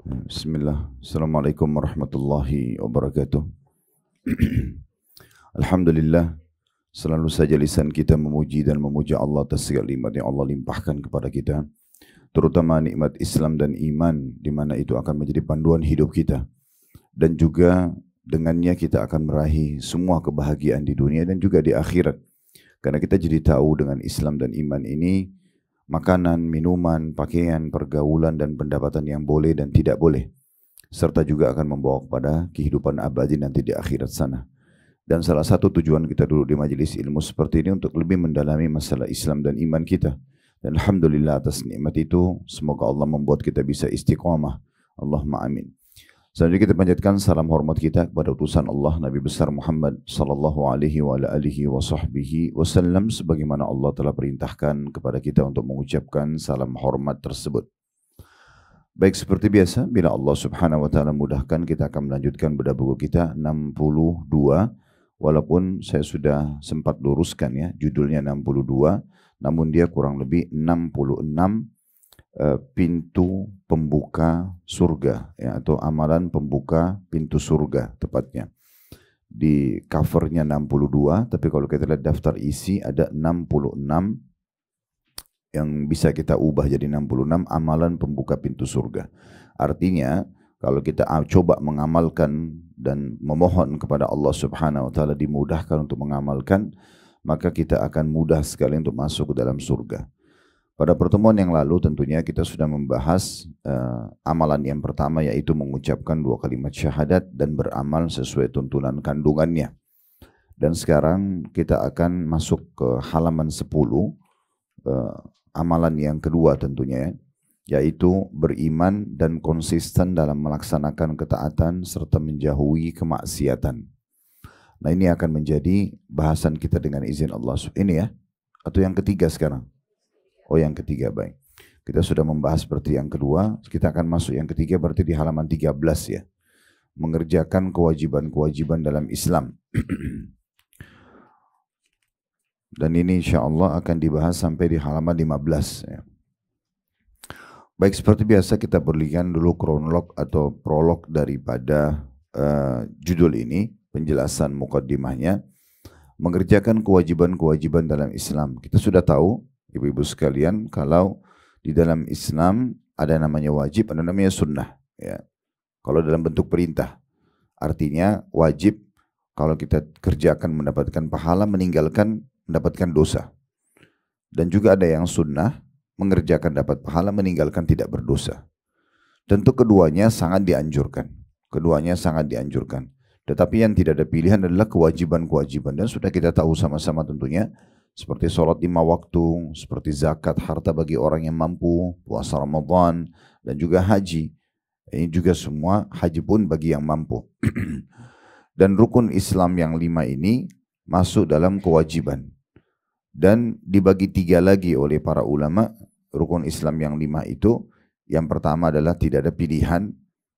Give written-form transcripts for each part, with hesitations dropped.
Bismillah. Assalamualaikum warahmatullahi wabarakatuh. Alhamdulillah, selalu saja lisan kita memuji dan memuja Allah atas segala nikmat yang Allah limpahkan kepada kita, terutama nikmat Islam dan iman, di mana itu akan menjadi panduan hidup kita, dan juga dengannya kita akan meraih semua kebahagiaan di dunia dan juga di akhirat. Karena kita jadi tahu dengan Islam dan iman ini, makanan, minuman, pakaian, pergaulan, dan pendapatan yang boleh dan tidak boleh, serta juga akan membawa kepada kehidupan abadi nanti di akhirat sana. Dan salah satu tujuan kita duduk di majelis ilmu seperti ini untuk lebih mendalami masalah Islam dan iman kita. Dan Alhamdulillah atas nikmat itu, semoga Allah membuat kita bisa istiqamah. Allahumma amin. Selanjutnya kita panjatkan salam hormat kita kepada utusan Allah Nabi besar Muhammad sallallahu alaihi wa alihi wa sahbihi wasallam, sebagaimana Allah telah perintahkan kepada kita untuk mengucapkan salam hormat tersebut. Baik, seperti biasa, bila Allah Subhanahu wa taala mudahkan, kita akan melanjutkan bedah buku kita 62, walaupun saya sudah sempat luruskan ya, judulnya 62, namun dia kurang lebih 66 pintu pembuka surga ya, atau amalan pembuka pintu surga tepatnya. Di covernya 62, tapi kalau kita lihat daftar isi ada 66 yang bisa kita ubah jadi 66 amalan pembuka pintu surga. Artinya kalau kita coba mengamalkan dan memohon kepada Allah Subhanahu wa taala dimudahkan untuk mengamalkan, maka kita akan mudah sekali untuk masuk ke dalam surga. Pada pertemuan yang lalu tentunya kita sudah membahas amalan yang pertama, yaitu mengucapkan 2 kalimat syahadat dan beramal sesuai tuntunan kandungannya. Dan sekarang kita akan masuk ke halaman 10, amalan yang kedua tentunya, yaitu beriman dan konsisten dalam melaksanakan ketaatan serta menjauhi kemaksiatan. Nah, ini akan menjadi bahasan kita dengan izin Allah. Ini ya, atau yang ketiga sekarang? Oh, yang ketiga, baik. Kita sudah membahas seperti yang kedua, kita akan masuk yang ketiga berarti di halaman 13 ya. Mengerjakan kewajiban-kewajiban dalam Islam. Dan ini insya Allah akan dibahas sampai di halaman 15 ya. Baik, seperti biasa kita berikan dulu kronolog atau prolog daripada judul ini, penjelasan mukaddimahnya. Mengerjakan kewajiban-kewajiban dalam Islam. Kita sudah tahu, ibu-ibu sekalian, kalau di dalam Islam ada namanya wajib, ada namanya sunnah. Ya. Kalau dalam bentuk perintah, artinya wajib kalau kita kerjakan mendapatkan pahala, meninggalkan mendapatkan dosa. Dan juga ada yang sunnah, mengerjakan dapat pahala, meninggalkan tidak berdosa. Tentu keduanya sangat dianjurkan. Keduanya sangat dianjurkan. Tetapi yang tidak ada pilihan adalah kewajiban-kewajiban. Dan sudah kita tahu sama-sama tentunya, seperti sholat 5 waktu, seperti zakat harta bagi orang yang mampu, puasa Ramadan, dan juga haji. Ini juga semua, haji pun bagi yang mampu. Dan rukun Islam yang 5 ini masuk dalam kewajiban. Dan dibagi 3 lagi oleh para ulama, rukun Islam yang 5 itu, yang pertama adalah tidak ada pilihan,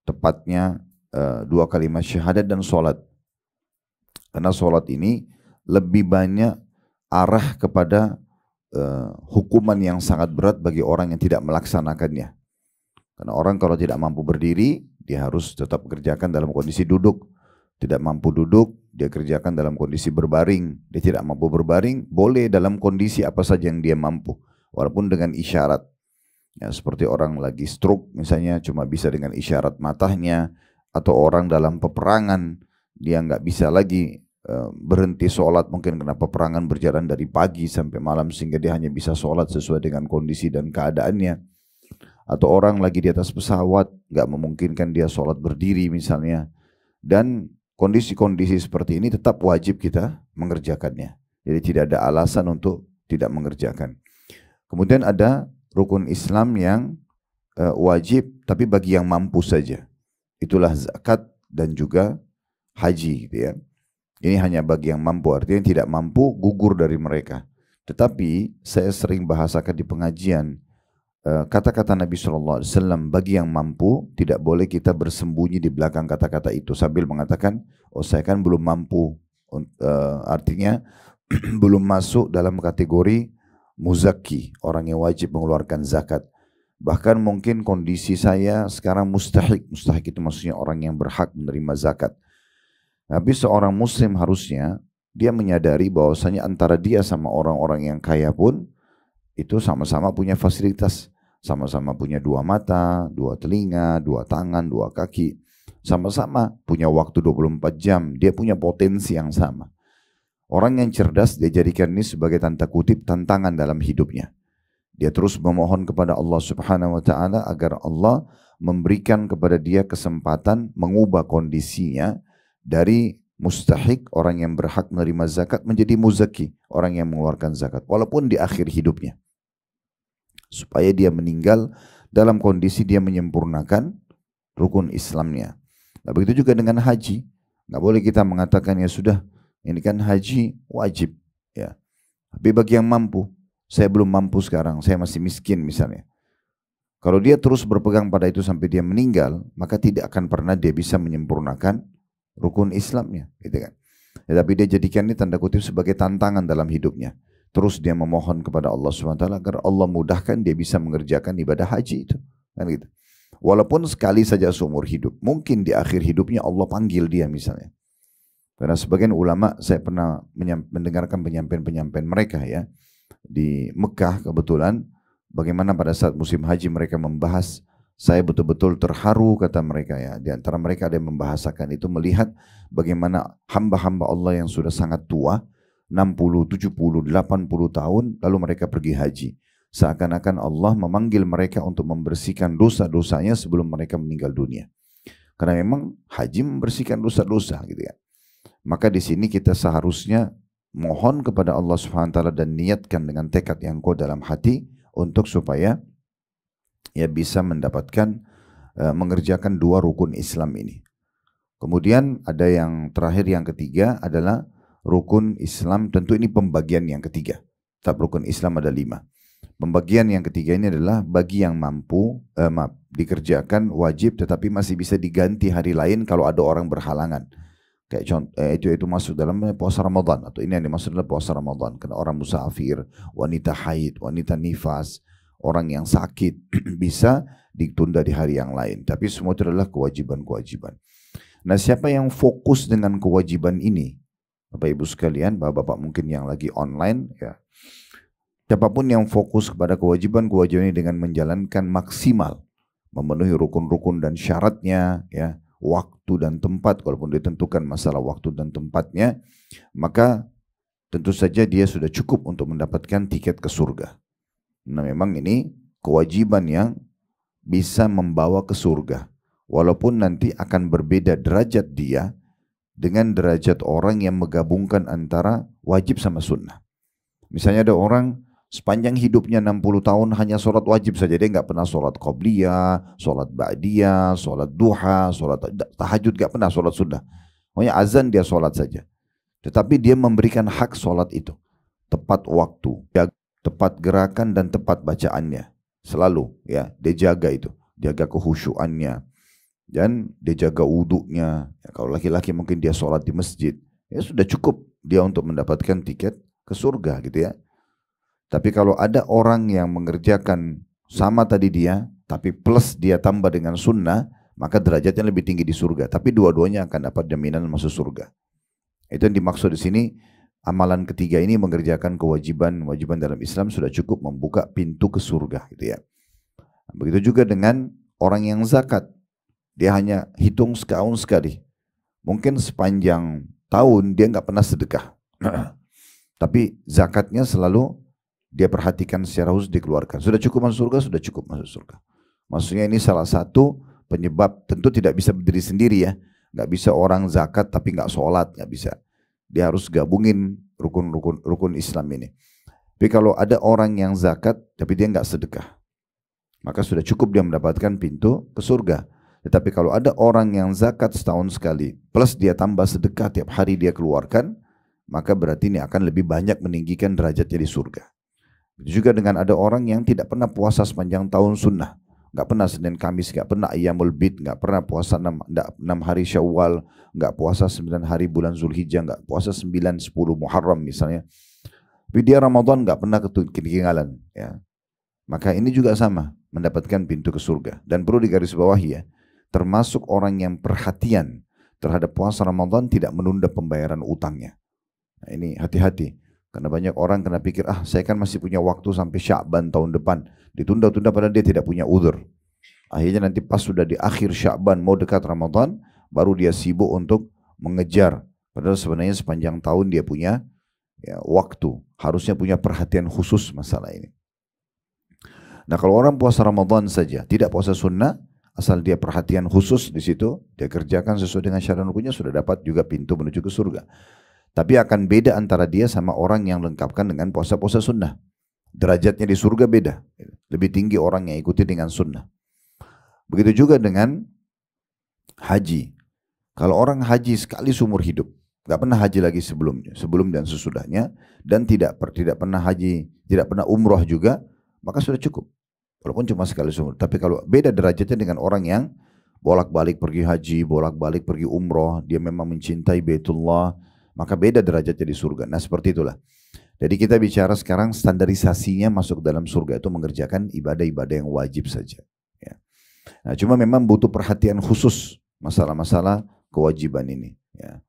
tepatnya 2 kalimat syahadat dan sholat. Karena sholat ini lebih banyak arah kepada hukuman yang sangat berat bagi orang yang tidak melaksanakannya. Karena orang kalau tidak mampu berdiri, dia harus tetap kerjakan dalam kondisi duduk. Tidak mampu duduk, dia kerjakan dalam kondisi berbaring. Dia tidak mampu berbaring, boleh dalam kondisi apa saja yang dia mampu, walaupun dengan isyarat. Ya, seperti orang lagi stroke misalnya, cuma bisa dengan isyarat matanya, atau orang dalam peperangan, dia nggak bisa lagi berhenti sholat, mungkin karena peperangan berjalan dari pagi sampai malam sehingga dia hanya bisa sholat sesuai dengan kondisi dan keadaannya. Atau orang lagi di atas pesawat, nggak memungkinkan dia sholat berdiri misalnya. Dan kondisi-kondisi seperti ini tetap wajib kita mengerjakannya. Jadi tidak ada alasan untuk tidak mengerjakan. Kemudian ada rukun Islam yang wajib tapi bagi yang mampu saja. Itulah zakat dan juga haji gitu ya. Ini hanya bagi yang mampu, artinya yang tidak mampu gugur dari mereka. Tetapi saya sering bahasakan di pengajian, kata-kata Nabi SAW, bagi yang mampu tidak boleh kita bersembunyi di belakang kata-kata itu sambil mengatakan, oh saya kan belum mampu. Artinya belum masuk dalam kategori muzaki, orang yang wajib mengeluarkan zakat. Bahkan mungkin kondisi saya sekarang mustahik. Mustahik itu maksudnya orang yang berhak menerima zakat. Tapi seorang muslim harusnya dia menyadari bahwasanya antara dia sama orang-orang yang kaya pun itu sama-sama punya fasilitas. Sama-sama punya dua mata, dua telinga, dua tangan, dua kaki. Sama-sama punya waktu 24 jam. Dia punya potensi yang sama. Orang yang cerdas dia jadikan ini sebagai tanda kutip tantangan dalam hidupnya. Dia terus memohon kepada Allah Subhanahu wa taala agar Allah memberikan kepada dia kesempatan mengubah kondisinya dari mustahik, orang yang berhak menerima zakat, menjadi muzaki, orang yang mengeluarkan zakat walaupun di akhir hidupnya, supaya dia meninggal dalam kondisi dia menyempurnakan rukun Islamnya. Nah, begitu juga dengan haji. Nggak boleh kita mengatakan ya sudah, ini kan haji wajib ya, tapi bagi yang mampu. Saya belum mampu sekarang, saya masih miskin misalnya. Kalau dia terus berpegang pada itu sampai dia meninggal, maka tidak akan pernah dia bisa menyempurnakan rukun Islamnya, gitu kan. Ya, tapi dia jadikan ini tanda kutip sebagai tantangan dalam hidupnya. Terus dia memohon kepada Allah SWT agar Allah mudahkan dia bisa mengerjakan ibadah haji itu, kan gitu. Walaupun sekali saja seumur hidup, mungkin di akhir hidupnya Allah panggil dia misalnya. Karena sebagian ulama, saya pernah mendengarkan penyampaian-penyampaian mereka ya, di Mekah kebetulan, bagaimana pada saat musim haji mereka membahas, saya betul-betul terharu kata mereka ya. Di antara mereka ada yang membahasakan itu, melihat bagaimana hamba-hamba Allah yang sudah sangat tua, 60, 70, 80 tahun, lalu mereka pergi haji. Seakan-akan Allah memanggil mereka untuk membersihkan dosa-dosanya sebelum mereka meninggal dunia. Karena memang haji membersihkan dosa-dosa gitu ya. Maka di sini kita seharusnya mohon kepada Allah SWT dan niatkan dengan tekad yang kuat dalam hati untuk supaya ya bisa mendapatkan mengerjakan dua rukun Islam ini. Kemudian ada yang terakhir, yang ketiga adalah rukun Islam. Tentu ini pembagian yang ketiga. Tetap rukun Islam ada 5. Pembagian yang ketiga ini adalah bagi yang mampu dikerjakan wajib, tetapi masih bisa diganti hari lain kalau ada orang berhalangan. Kayak contoh, itu masuk dalam puasa Ramadan, atau ini yang dimaksud adalah puasa Ramadan. Karena orang musafir, wanita haid, wanita nifas, orang yang sakit bisa ditunda di hari yang lain. Tapi semua itu adalah kewajiban-kewajiban. Nah, siapa yang fokus dengan kewajiban ini, Bapak Ibu sekalian, Bapak-bapak mungkin yang lagi online ya, siapapun yang fokus kepada kewajiban-kewajiban ini dengan menjalankan maksimal, memenuhi rukun-rukun dan syaratnya ya, waktu dan tempat, kalaupun ditentukan masalah waktu dan tempatnya, maka tentu saja dia sudah cukup untuk mendapatkan tiket ke surga. Nah, memang ini kewajiban yang bisa membawa ke surga, walaupun nanti akan berbeda derajat dia dengan derajat orang yang menggabungkan antara wajib sama sunnah. Misalnya ada orang sepanjang hidupnya 60 tahun hanya sholat wajib saja, dia nggak pernah sholat qobliyah, sholat ba'diyah, sholat duha, sholat tahajud, nggak pernah sholat sunnah. Pokoknya azan dia sholat saja. Tetapi dia memberikan hak sholat itu, tepat waktu, tepat gerakan dan tepat bacaannya, selalu ya dia jaga itu, jaga kehusyuannya dan dia jaga wudhunya. Ya, kalau laki-laki mungkin dia sholat di masjid, ya sudah cukup dia untuk mendapatkan tiket ke surga gitu ya. Tapi kalau ada orang yang mengerjakan sama tadi dia, tapi plus dia tambah dengan sunnah, maka derajatnya lebih tinggi di surga. Tapi dua-duanya akan dapat jaminan masuk surga. Itu yang dimaksud di sini. Amalan ketiga ini mengerjakan kewajiban dalam Islam sudah cukup membuka pintu ke surga, gitu ya. Begitu juga dengan orang yang zakat. Dia hanya hitung setahun sekali. Mungkin sepanjang tahun dia nggak pernah sedekah. Tapi zakatnya selalu dia perhatikan secara khusus dikeluarkan. Sudah cukup masuk surga, sudah cukup masuk surga. Maksudnya ini salah satu penyebab, tentu tidak bisa berdiri sendiri ya. Nggak bisa orang zakat tapi nggak sholat, nggak bisa. Dia harus gabungin rukun Islam ini. Tapi kalau ada orang yang zakat tapi dia nggak sedekah, maka sudah cukup dia mendapatkan pintu ke surga. Tetapi kalau ada orang yang zakat setahun sekali, plus dia tambah sedekah tiap hari dia keluarkan, maka berarti ini akan lebih banyak meninggikan derajatnya di surga. Juga dengan ada orang yang tidak pernah puasa sepanjang tahun sunnah, nggak pernah Senin Kamis, nggak pernah Ayyamul Bid, nggak pernah puasa 6 hari Syawal, nggak puasa 9 hari bulan Zulhijjah, nggak puasa 9, 10 Muharram misalnya. Tapi dia Ramadan nggak pernah ketinggalan, ya. maka ini juga sama, mendapatkan pintu ke surga. Dan perlu digarisbawahi ya, termasuk orang yang perhatian terhadap puasa Ramadan tidak menunda pembayaran utangnya. Nah, ini hati-hati. Karena banyak orang kena pikir, saya kan masih punya waktu sampai Sya'ban tahun depan. Ditunda-tunda padahal dia tidak punya uzur. Akhirnya nanti pas sudah di akhir Sya'ban mau dekat Ramadan, baru dia sibuk untuk mengejar. Padahal sebenarnya sepanjang tahun dia punya waktu. Harusnya punya perhatian khusus masalah ini. Nah kalau orang puasa Ramadan saja, tidak puasa sunnah, asal dia perhatian khusus di situ, dia kerjakan sesuai dengan syarat rukunnya, sudah dapat juga pintu menuju ke surga. Tapi akan beda antara dia sama orang yang lengkapkan dengan puasa-puasa sunnah. Derajatnya di surga beda. Lebih tinggi orang yang ikuti dengan sunnah. Begitu juga dengan haji. Kalau orang haji sekali seumur hidup, gak pernah haji lagi sebelumnya, sebelum dan sesudahnya, dan tidak pernah haji, tidak pernah umroh juga, maka sudah cukup. Walaupun cuma sekali seumur. Tapi kalau beda derajatnya dengan orang yang bolak-balik pergi haji, bolak-balik pergi umroh, dia memang mencintai Baitullah, maka beda derajatnya di surga. Nah seperti itulah. Jadi kita bicara sekarang standarisasinya masuk dalam surga itu mengerjakan ibadah-ibadah yang wajib saja. Ya. Nah cuma memang butuh perhatian khusus masalah-masalah kewajiban ini. Ya.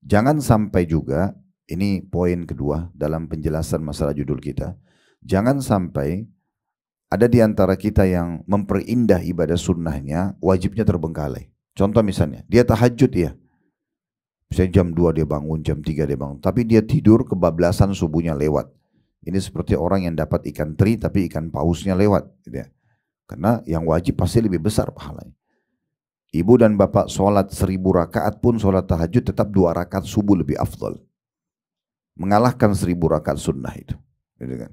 Jangan sampai juga, ini poin kedua dalam penjelasan masalah judul kita, jangan sampai ada di antara kita yang memperindah ibadah sunnahnya, wajibnya terbengkalai. Contoh misalnya, dia tahajud ya. Misalnya jam 2 dia bangun, jam 3 dia bangun. Tapi dia tidur kebablasan subuhnya lewat. Ini seperti orang yang dapat ikan teri tapi ikan pausnya lewat. Gitu ya. Karena yang wajib pasti lebih besar pahalanya. Ibu dan bapak sholat 1000 rakaat pun sholat tahajud tetap 2 rakaat subuh lebih afdal. Mengalahkan 1000 rakaat sunnah itu. Gitu kan.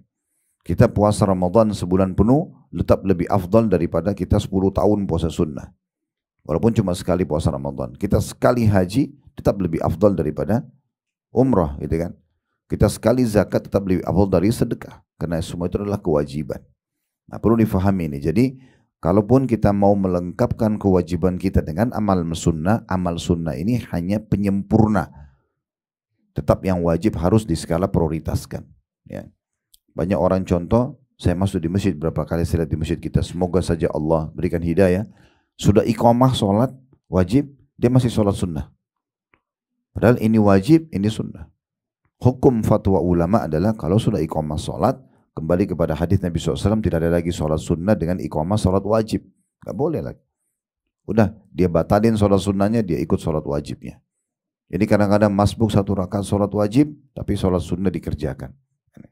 Kita puasa Ramadan sebulan penuh tetap lebih afdal daripada kita 10 tahun puasa sunnah. Walaupun cuma sekali puasa Ramadan. Kita sekali haji tetap lebih afdal daripada umrah, gitu kan. Kita sekali zakat tetap lebih afdal dari sedekah. Karena semua itu adalah kewajiban. Nah perlu difahami ini. Jadi kalaupun kita mau melengkapkan kewajiban kita dengan amal sunnah ini hanya penyempurna. Tetap yang wajib harus di skala prioritaskan. Ya. Banyak orang contoh, saya masuk di masjid berapa kali saya lihat di masjid kita. Semoga saja Allah berikan hidayah. Sudah iqamah sholat wajib, dia masih sholat sunnah. Padahal ini wajib, ini sunnah. Hukum fatwa ulama adalah kalau sudah iqamah sholat, kembali kepada hadis Nabi SAW, tidak ada lagi sholat sunnah dengan iqamah sholat wajib. Gak boleh lagi. Udah, dia batalin sholat sunnahnya, dia ikut sholat wajibnya. Jadi kadang-kadang masbuk 1 rakaat sholat wajib, tapi sholat sunnah dikerjakan.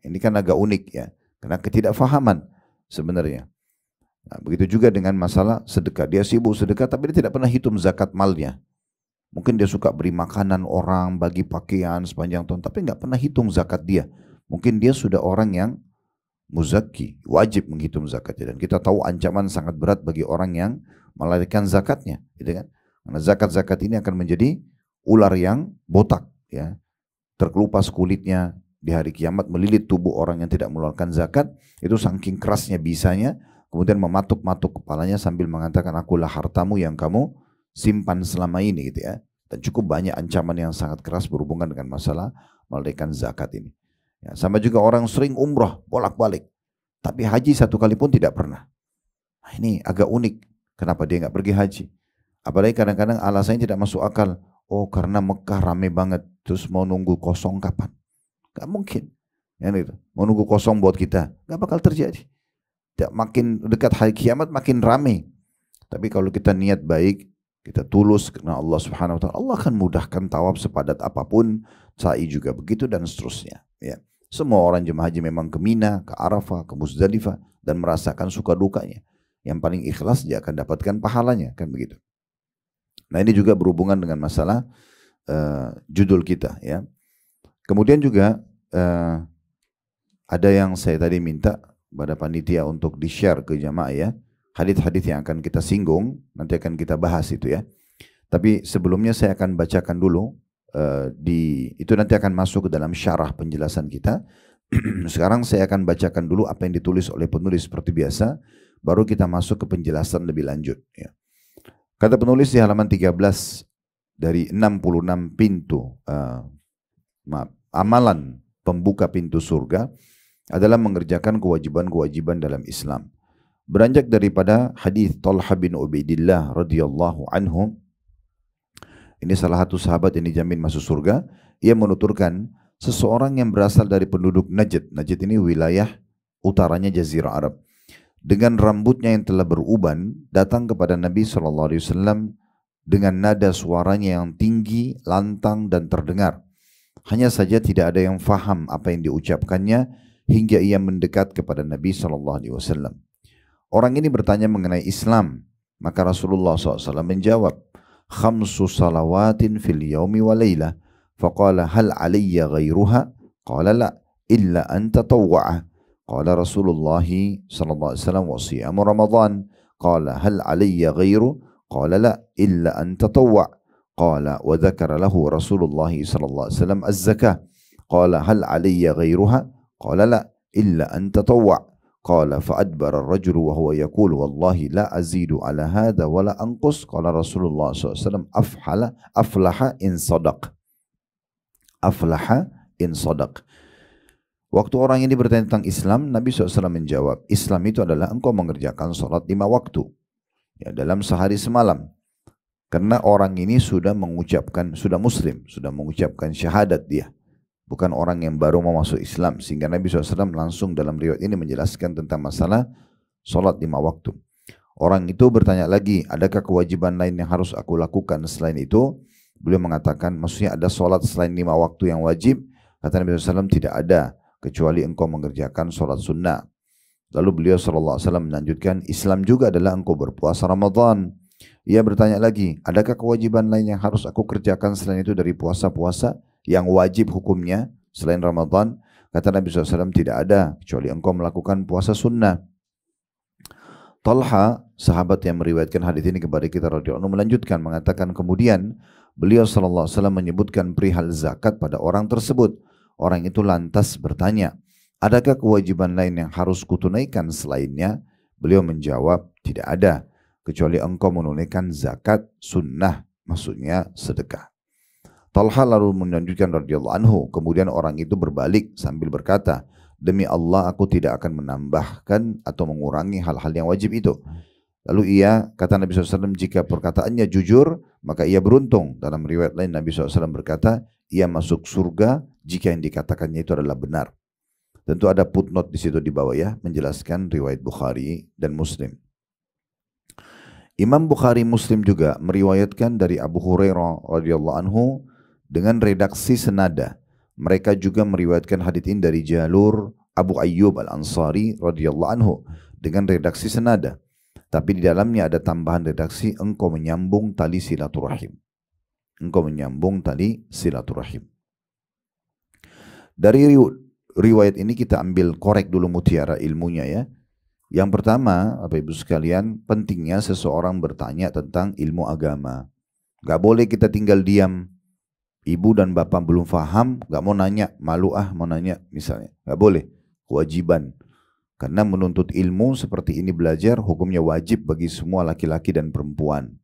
Ini kan agak unik ya, karena ketidakfahaman sebenarnya. Nah, begitu juga dengan masalah sedekah. Dia sibuk sedekah tapi dia tidak pernah hitung zakat malnya. Mungkin dia suka beri makanan orang, bagi pakaian sepanjang tahun, tapi nggak pernah hitung zakat dia. Mungkin dia sudah orang yang muzaki, wajib menghitung zakatnya. Dan kita tahu ancaman sangat berat bagi orang yang melalaikan zakatnya, gitu kan? Karena zakat-zakat ini akan menjadi ular yang botak, ya, terkelupas kulitnya di hari kiamat, melilit tubuh orang yang tidak mengeluarkan zakat. Itu saking kerasnya bisanya. Kemudian mematuk-matuk kepalanya sambil mengatakan, akulah hartamu yang kamu simpan selama ini, gitu ya. Dan cukup banyak ancaman yang sangat keras berhubungan dengan masalah melalaikan zakat ini. Ya, sama juga orang sering umrah bolak-balik, tapi haji 1 kali pun tidak pernah. Nah, ini agak unik. Kenapa dia nggak pergi haji? Apalagi kadang-kadang alasannya tidak masuk akal. Oh karena Mekah rame banget, terus mau nunggu kosong kapan? Gak mungkin. Ya, gitu. Mau nunggu kosong buat kita, gak bakal terjadi. Makin dekat hari kiamat makin ramai. Tapi kalau kita niat baik, kita tulus karena Allah Subhanahu wa taala, Allah akan mudahkan tawaf sepadat apapun, sa'i juga begitu dan seterusnya, ya. Semua orang jemaah haji memang ke Mina, ke Arafah, ke Muzdalifah dan merasakan suka dukanya. Yang paling ikhlas dia akan dapatkan pahalanya, kan begitu. Nah, ini juga berhubungan dengan masalah judul kita, ya. Kemudian juga ada yang saya tadi minta pada panitia untuk di-share ke jamaah, ya. Hadits-hadits yang akan kita singgung, nanti akan kita bahas itu, ya. Tapi sebelumnya saya akan bacakan dulu, itu nanti akan masuk ke dalam syarah penjelasan kita. Sekarang saya akan bacakan dulu apa yang ditulis oleh penulis seperti biasa, baru kita masuk ke penjelasan lebih lanjut, ya. Kata penulis di halaman 13 dari 66 pintu, amalan pembuka pintu surga. adalah mengerjakan kewajiban-kewajiban dalam Islam. Beranjak daripada hadis Talha bin Ubaidillah radhiyallahu anhu, ini salah satu sahabat yang dijamin masuk surga. Ia menuturkan, seseorang yang berasal dari penduduk Najd. Najd ini wilayah utaranya Jazirah Arab. Dengan rambutnya yang telah beruban, datang kepada Nabi SAW dengan nada suaranya yang tinggi, lantang dan terdengar. Hanya saja tidak ada yang faham apa yang diucapkannya hingga ia mendekat kepada Nabi SAW. Orang ini bertanya mengenai Islam. Maka Rasulullah SAW menjawab, khamsu salawatin fil yaumi wa laylah. Faqala hal alayya ghairuha? Qala la, illa an tatawwa'ah. Qala Rasulullah sallallahu alaihi wasallam wa siyamu Ramadan. Qala hal alayya ghairu? Qala la, illa an tatawwa'. Qala wa dzakara lahu Rasulullah sallallahu alaihi wasallam az-zakah. Qala hal alayya ghairuha? Qala la, illa an tatawwa'. Qala fa'adbara ar-rajulu wa huwa yaqulu wallahi la azidu ala hadha wa la anqus. Qala Rasulullah sallallahu alaihi wasallam aflaha in sadaq. Aflaha in sadaq. Waktu orang ini bertanya tentang Islam, Nabi SAW menjawab, Islam itu adalah engkau mengerjakan sholat 5 waktu ya, dalam sehari semalam. Karena orang ini sudah mengucapkan, sudah muslim, sudah mengucapkan syahadat dia. Bukan orang yang baru mau masuk Islam. Sehingga Nabi SAW langsung dalam riwayat ini menjelaskan tentang masalah sholat 5 waktu. Orang itu bertanya lagi, adakah kewajiban lain yang harus aku lakukan selain itu? Beliau mengatakan, maksudnya ada sholat selain 5 waktu yang wajib? Kata Nabi SAW, tidak ada, kecuali engkau mengerjakan sholat sunnah. Lalu beliau SAW melanjutkan, Islam juga adalah engkau berpuasa Ramadan. Ia bertanya lagi, adakah kewajiban lain yang harus aku kerjakan selain itu dari puasa-puasa yang wajib hukumnya selain Ramadan? Kata Nabi SAW, tidak ada, kecuali engkau melakukan puasa sunnah. Talha, sahabat yang meriwayatkan hadis ini kepada kita radhiyallahu anhu, melanjutkan mengatakan, kemudian beliau SAW menyebutkan perihal zakat pada orang tersebut. Orang itu lantas bertanya, adakah kewajiban lain yang harus kutunaikan selainnya? Beliau menjawab, tidak ada, kecuali engkau menunaikan zakat sunnah, maksudnya sedekah. Talha lalu melanjutkan radhiyallahu anhu, kemudian orang itu berbalik sambil berkata, demi Allah aku tidak akan menambahkan atau mengurangi hal-hal yang wajib itu. Lalu ia, kata Nabi SAW, jika perkataannya jujur, maka ia beruntung. Dalam riwayat lain Nabi SAW berkata, ia masuk surga jika yang dikatakannya itu adalah benar. Tentu ada footnote di situ di bawah ya, menjelaskan riwayat Bukhari dan Muslim. Imam Bukhari Muslim juga meriwayatkan dari Abu Hurairah radhiyallahu anhu dengan redaksi senada. Mereka juga meriwayatkan hadits ini dari jalur Abu Ayyub Al-Ansari radhiyallahu anhu dengan redaksi senada. Tapi di dalamnya ada tambahan redaksi, engkau menyambung tali silaturahim. Engkau menyambung tali silaturahim. Dari riwayat ini kita ambil korek dulu mutiara ilmunya ya. Yang pertama, Bapak Ibu sekalian, pentingnya seseorang bertanya tentang ilmu agama. Gak boleh kita tinggal diam. Ibu dan bapak belum paham, gak mau nanya, malu mau nanya misalnya. Gak boleh, kewajiban. Karena menuntut ilmu seperti ini belajar, hukumnya wajib bagi semua laki-laki dan perempuan.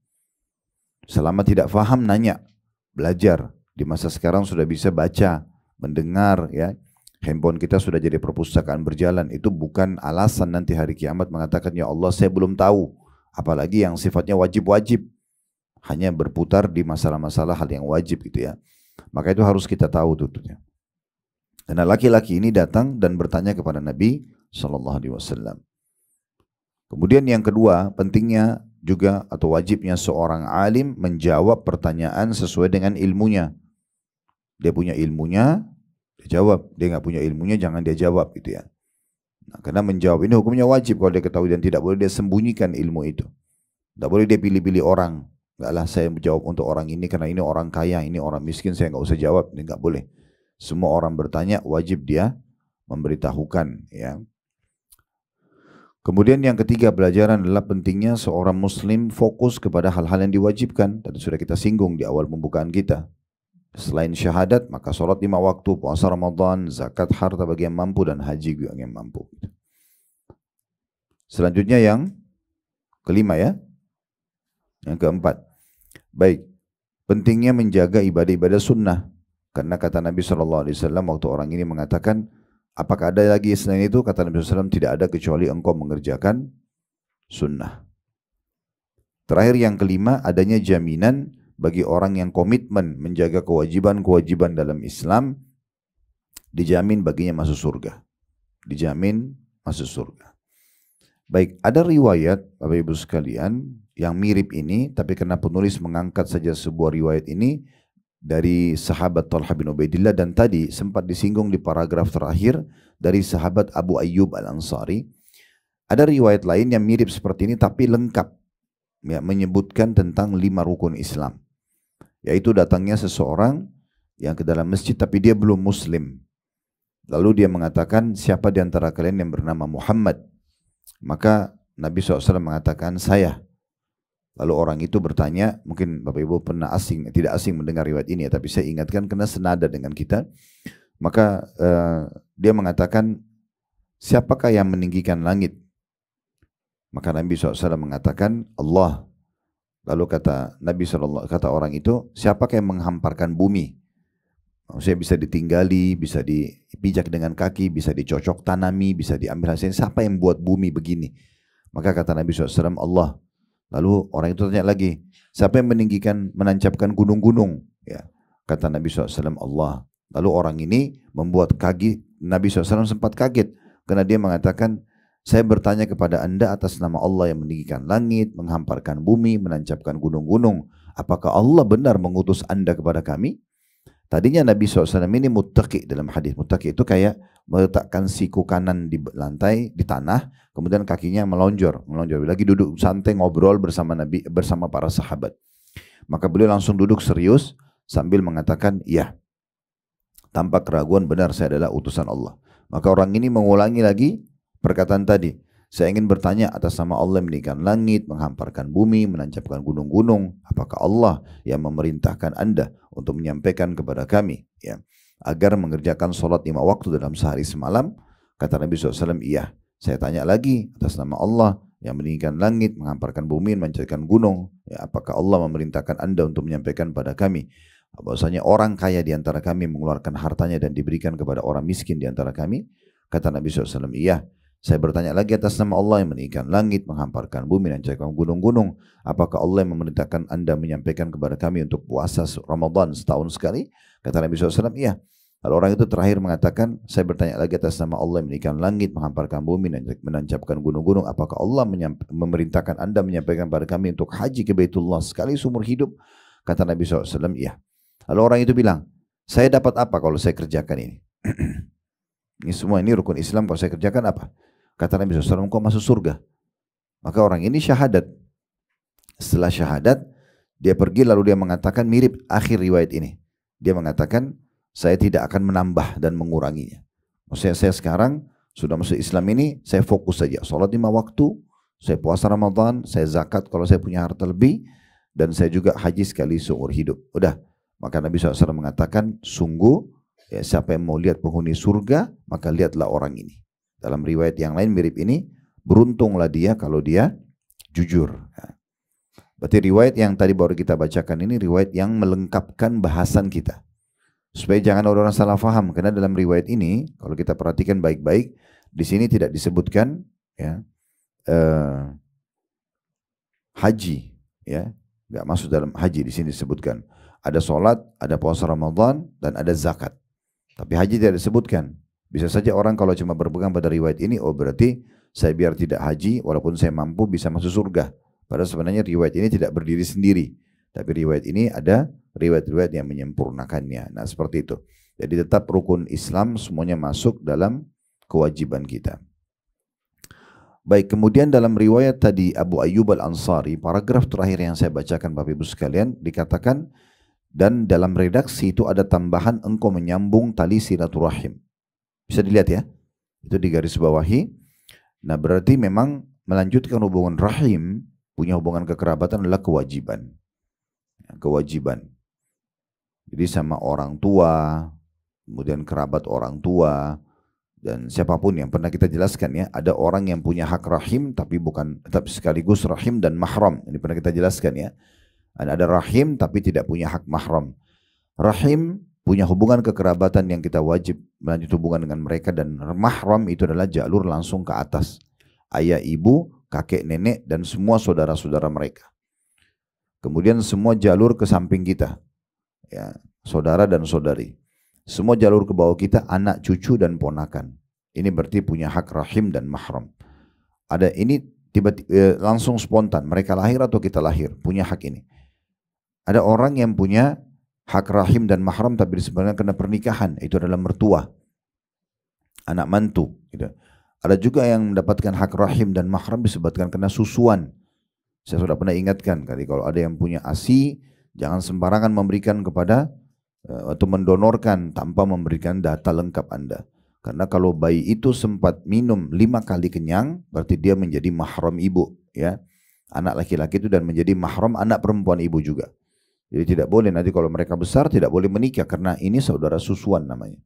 Selama tidak paham, nanya, belajar. Di masa sekarang sudah bisa baca, mendengar ya. Handphone kita sudah jadi perpustakaan berjalan. Itu bukan alasan nanti hari kiamat mengatakan, ya Allah saya belum tahu. Apalagi yang sifatnya wajib-wajib. Hanya berputar di masalah-masalah hal yang wajib gitu ya. Maka itu harus kita tahu tentunya. Karena laki-laki ini datang dan bertanya kepada Nabi SAW. Kemudian yang kedua, pentingnya juga atau wajibnya seorang alim menjawab pertanyaan sesuai dengan ilmunya. Dia punya ilmunya, dia jawab. Dia nggak punya ilmunya, jangan dia jawab gitu ya. Nah, karena menjawab ini hukumnya wajib kalau dia ketahui, dan tidak boleh dia sembunyikan ilmu itu. Tidak boleh dia pilih-pilih orang. Enggaklah saya menjawab untuk orang ini karena ini orang kaya, ini orang miskin, saya nggak usah jawab. Ini nggak boleh. Semua orang bertanya, wajib dia memberitahukan ya. Kemudian yang ketiga pelajaran adalah pentingnya seorang muslim fokus kepada hal-hal yang diwajibkan. Tadi sudah kita singgung di awal pembukaan kita. Selain syahadat, maka sholat 5 waktu, puasa Ramadan, zakat harta bagi yang mampu, dan haji bagi yang mampu. Selanjutnya yang kelima ya. Yang keempat. Baik, pentingnya menjaga ibadah-ibadah sunnah. Karena kata Nabi SAW waktu orang ini mengatakan, Apakah ada lagi selain itu? Kata Nabi SAW, tidak ada kecuali engkau mengerjakan sunnah. Terakhir yang kelima, adanya jaminan bagi orang yang komitmen menjaga kewajiban-kewajiban dalam Islam, dijamin baginya masuk surga. Dijamin masuk surga. Baik, ada riwayat Bapak Ibu sekalian yang mirip ini, tapi karena penulis mengangkat saja sebuah riwayat ini dari sahabat Talha bin Ubaidillah, dan tadi sempat disinggung di paragraf terakhir dari sahabat Abu Ayyub Al-Ansari. Ada riwayat lain yang mirip seperti ini tapi lengkap, ya, menyebutkan tentang 5 rukun Islam. Yaitu datangnya seseorang yang ke dalam masjid tapi dia belum muslim. Lalu dia mengatakan, siapa di antara kalian yang bernama Muhammad? Maka Nabi SAW mengatakan, saya. Lalu orang itu bertanya, mungkin Bapak Ibu pernah tidak asing mendengar riwayat ini ya, tapi saya ingatkan karena senada dengan kita. Maka dia mengatakan, siapakah yang meninggikan langit? Maka Nabi SAW mengatakan, Allah. Lalu kata Nabi SAW, kata orang itu, siapakah yang menghamparkan bumi? Maksudnya bisa ditinggali, bisa dipijak dengan kaki, bisa dicocok tanami, bisa diambil hasilnya. Siapa yang buat bumi begini? Maka kata Nabi SAW, Allah. Lalu orang itu tanya lagi, siapa yang meninggikan, menancapkan gunung-gunung? Ya, kata Nabi SAW, Allah. Lalu orang ini membuat kaget. Nabi SAW sempat kaget karena dia mengatakan, saya bertanya kepada anda atas nama Allah yang meninggikan langit, menghamparkan bumi, menancapkan gunung-gunung. Apakah Allah benar mengutus anda kepada kami? Tadinya Nabi SAW ini muttaqi dalam hadis. Muttaqi itu kayak meletakkan siku kanan di lantai, di tanah, kemudian kakinya melonjor. Lagi duduk santai ngobrol bersama Nabi, bersama para sahabat. Maka beliau langsung duduk serius sambil mengatakan, ya, tanpa keraguan benar saya adalah utusan Allah. Maka orang ini mengulangi lagi perkataan tadi. Saya ingin bertanya atas nama Allah yang meninggikan langit, menghamparkan bumi, menancapkan gunung-gunung. Apakah Allah yang memerintahkan anda untuk menyampaikan kepada kami, ya, agar mengerjakan sholat 5 waktu dalam sehari semalam? Kata Nabi SAW, iya. Saya tanya lagi atas nama Allah yang meninggikan langit, menghamparkan bumi, menancapkan gunung. Ya, apakah Allah memerintahkan anda untuk menyampaikan pada kami bahwasanya orang kaya di antara kami mengeluarkan hartanya dan diberikan kepada orang miskin di antara kami? Kata Nabi SAW, iya. Saya bertanya lagi atas nama Allah yang meninggikan langit, menghamparkan bumi, dan menancapkan gunung-gunung. Apakah Allah yang memerintahkan anda menyampaikan kepada kami untuk puasa Ramadan setahun sekali? Kata Nabi SAW, iya. Lalu orang itu terakhir mengatakan, saya bertanya lagi atas nama Allah yang meninggikan langit, menghamparkan bumi, dan menancapkan gunung-gunung. Apakah Allah memerintahkan anda menyampaikan kepada kami untuk haji ke Baitullah sekali seumur hidup? Kata Nabi SAW, iya. Lalu orang itu bilang, saya dapat apa kalau saya kerjakan ini? Ini semua ini rukun Islam, kalau saya kerjakan apa? Kata Nabi SAW, kau masuk surga. Maka orang ini syahadat. Setelah syahadat, dia pergi lalu dia mengatakan mirip akhir riwayat ini. Dia mengatakan, saya tidak akan menambah dan menguranginya. Maksudnya saya sekarang sudah masuk Islam ini, saya fokus saja. Sholat 5 waktu, saya puasa Ramadan, saya zakat kalau saya punya harta lebih, dan saya juga haji sekali seumur hidup. Udah. Maka Nabi SAW mengatakan, sungguh, ya, siapa yang mau lihat penghuni surga, maka lihatlah orang ini. Dalam riwayat yang lain mirip ini, beruntunglah dia kalau dia jujur. Berarti riwayat yang tadi baru kita bacakan ini riwayat yang melengkapkan bahasan kita. Supaya jangan orang salah faham, karena dalam riwayat ini kalau kita perhatikan baik-baik, di sini tidak disebutkan, ya, haji, ya, nggak masuk dalam haji. Di sini disebutkan ada sholat, ada puasa Ramadan, dan ada zakat. Tapi haji tidak disebutkan. Bisa saja orang kalau cuma berpegang pada riwayat ini, oh berarti saya biar tidak haji, walaupun saya mampu bisa masuk surga. Padahal sebenarnya riwayat ini tidak berdiri sendiri. Tapi riwayat ini ada riwayat-riwayat yang menyempurnakannya. Nah seperti itu. Jadi tetap rukun Islam semuanya masuk dalam kewajiban kita. Baik, kemudian dalam riwayat tadi Abu Ayyub Al-Ansari, paragraf terakhir yang saya bacakan Bapak Ibu sekalian, dikatakan, dan dalam redaksi itu ada tambahan engkau menyambung tali silaturahim. Bisa dilihat ya, itu di garis bawahi. Nah berarti memang melanjutkan hubungan rahim, punya hubungan kekerabatan adalah kewajiban. Kewajiban. Jadi sama orang tua, kemudian kerabat orang tua, dan siapapun yang pernah kita jelaskan ya, ada orang yang punya hak rahim tapi sekaligus rahim dan mahram. Ini pernah kita jelaskan ya. Ada rahim tapi tidak punya hak mahram. Rahim punya hubungan kekerabatan yang kita wajib melanjut hubungan dengan mereka, dan mahram itu adalah jalur langsung ke atas. Ayah, ibu, kakek, nenek, dan semua saudara-saudara mereka. Kemudian semua jalur ke samping kita, ya, saudara dan saudari. Semua jalur ke bawah kita, anak, cucu, dan ponakan. Ini berarti punya hak rahim dan mahram. Ada ini tiba-tiba langsung spontan, mereka lahir atau kita lahir, punya hak ini. Ada orang yang punya hak rahim dan mahram tapi sebenarnya kena pernikahan, itu adalah mertua, anak mantu. Gitu. Ada juga yang mendapatkan hak rahim dan mahram disebabkan kena susuan. Saya sudah pernah ingatkan kali, kalau ada yang punya ASI, jangan sembarangan memberikan kepada atau mendonorkan tanpa memberikan data lengkap Anda. Karena kalau bayi itu sempat minum 5 kali kenyang, berarti dia menjadi mahram ibu, ya, anak laki-laki itu, dan menjadi mahram anak perempuan ibu juga. Jadi tidak boleh nanti kalau mereka besar tidak boleh menikah karena ini saudara susuan namanya.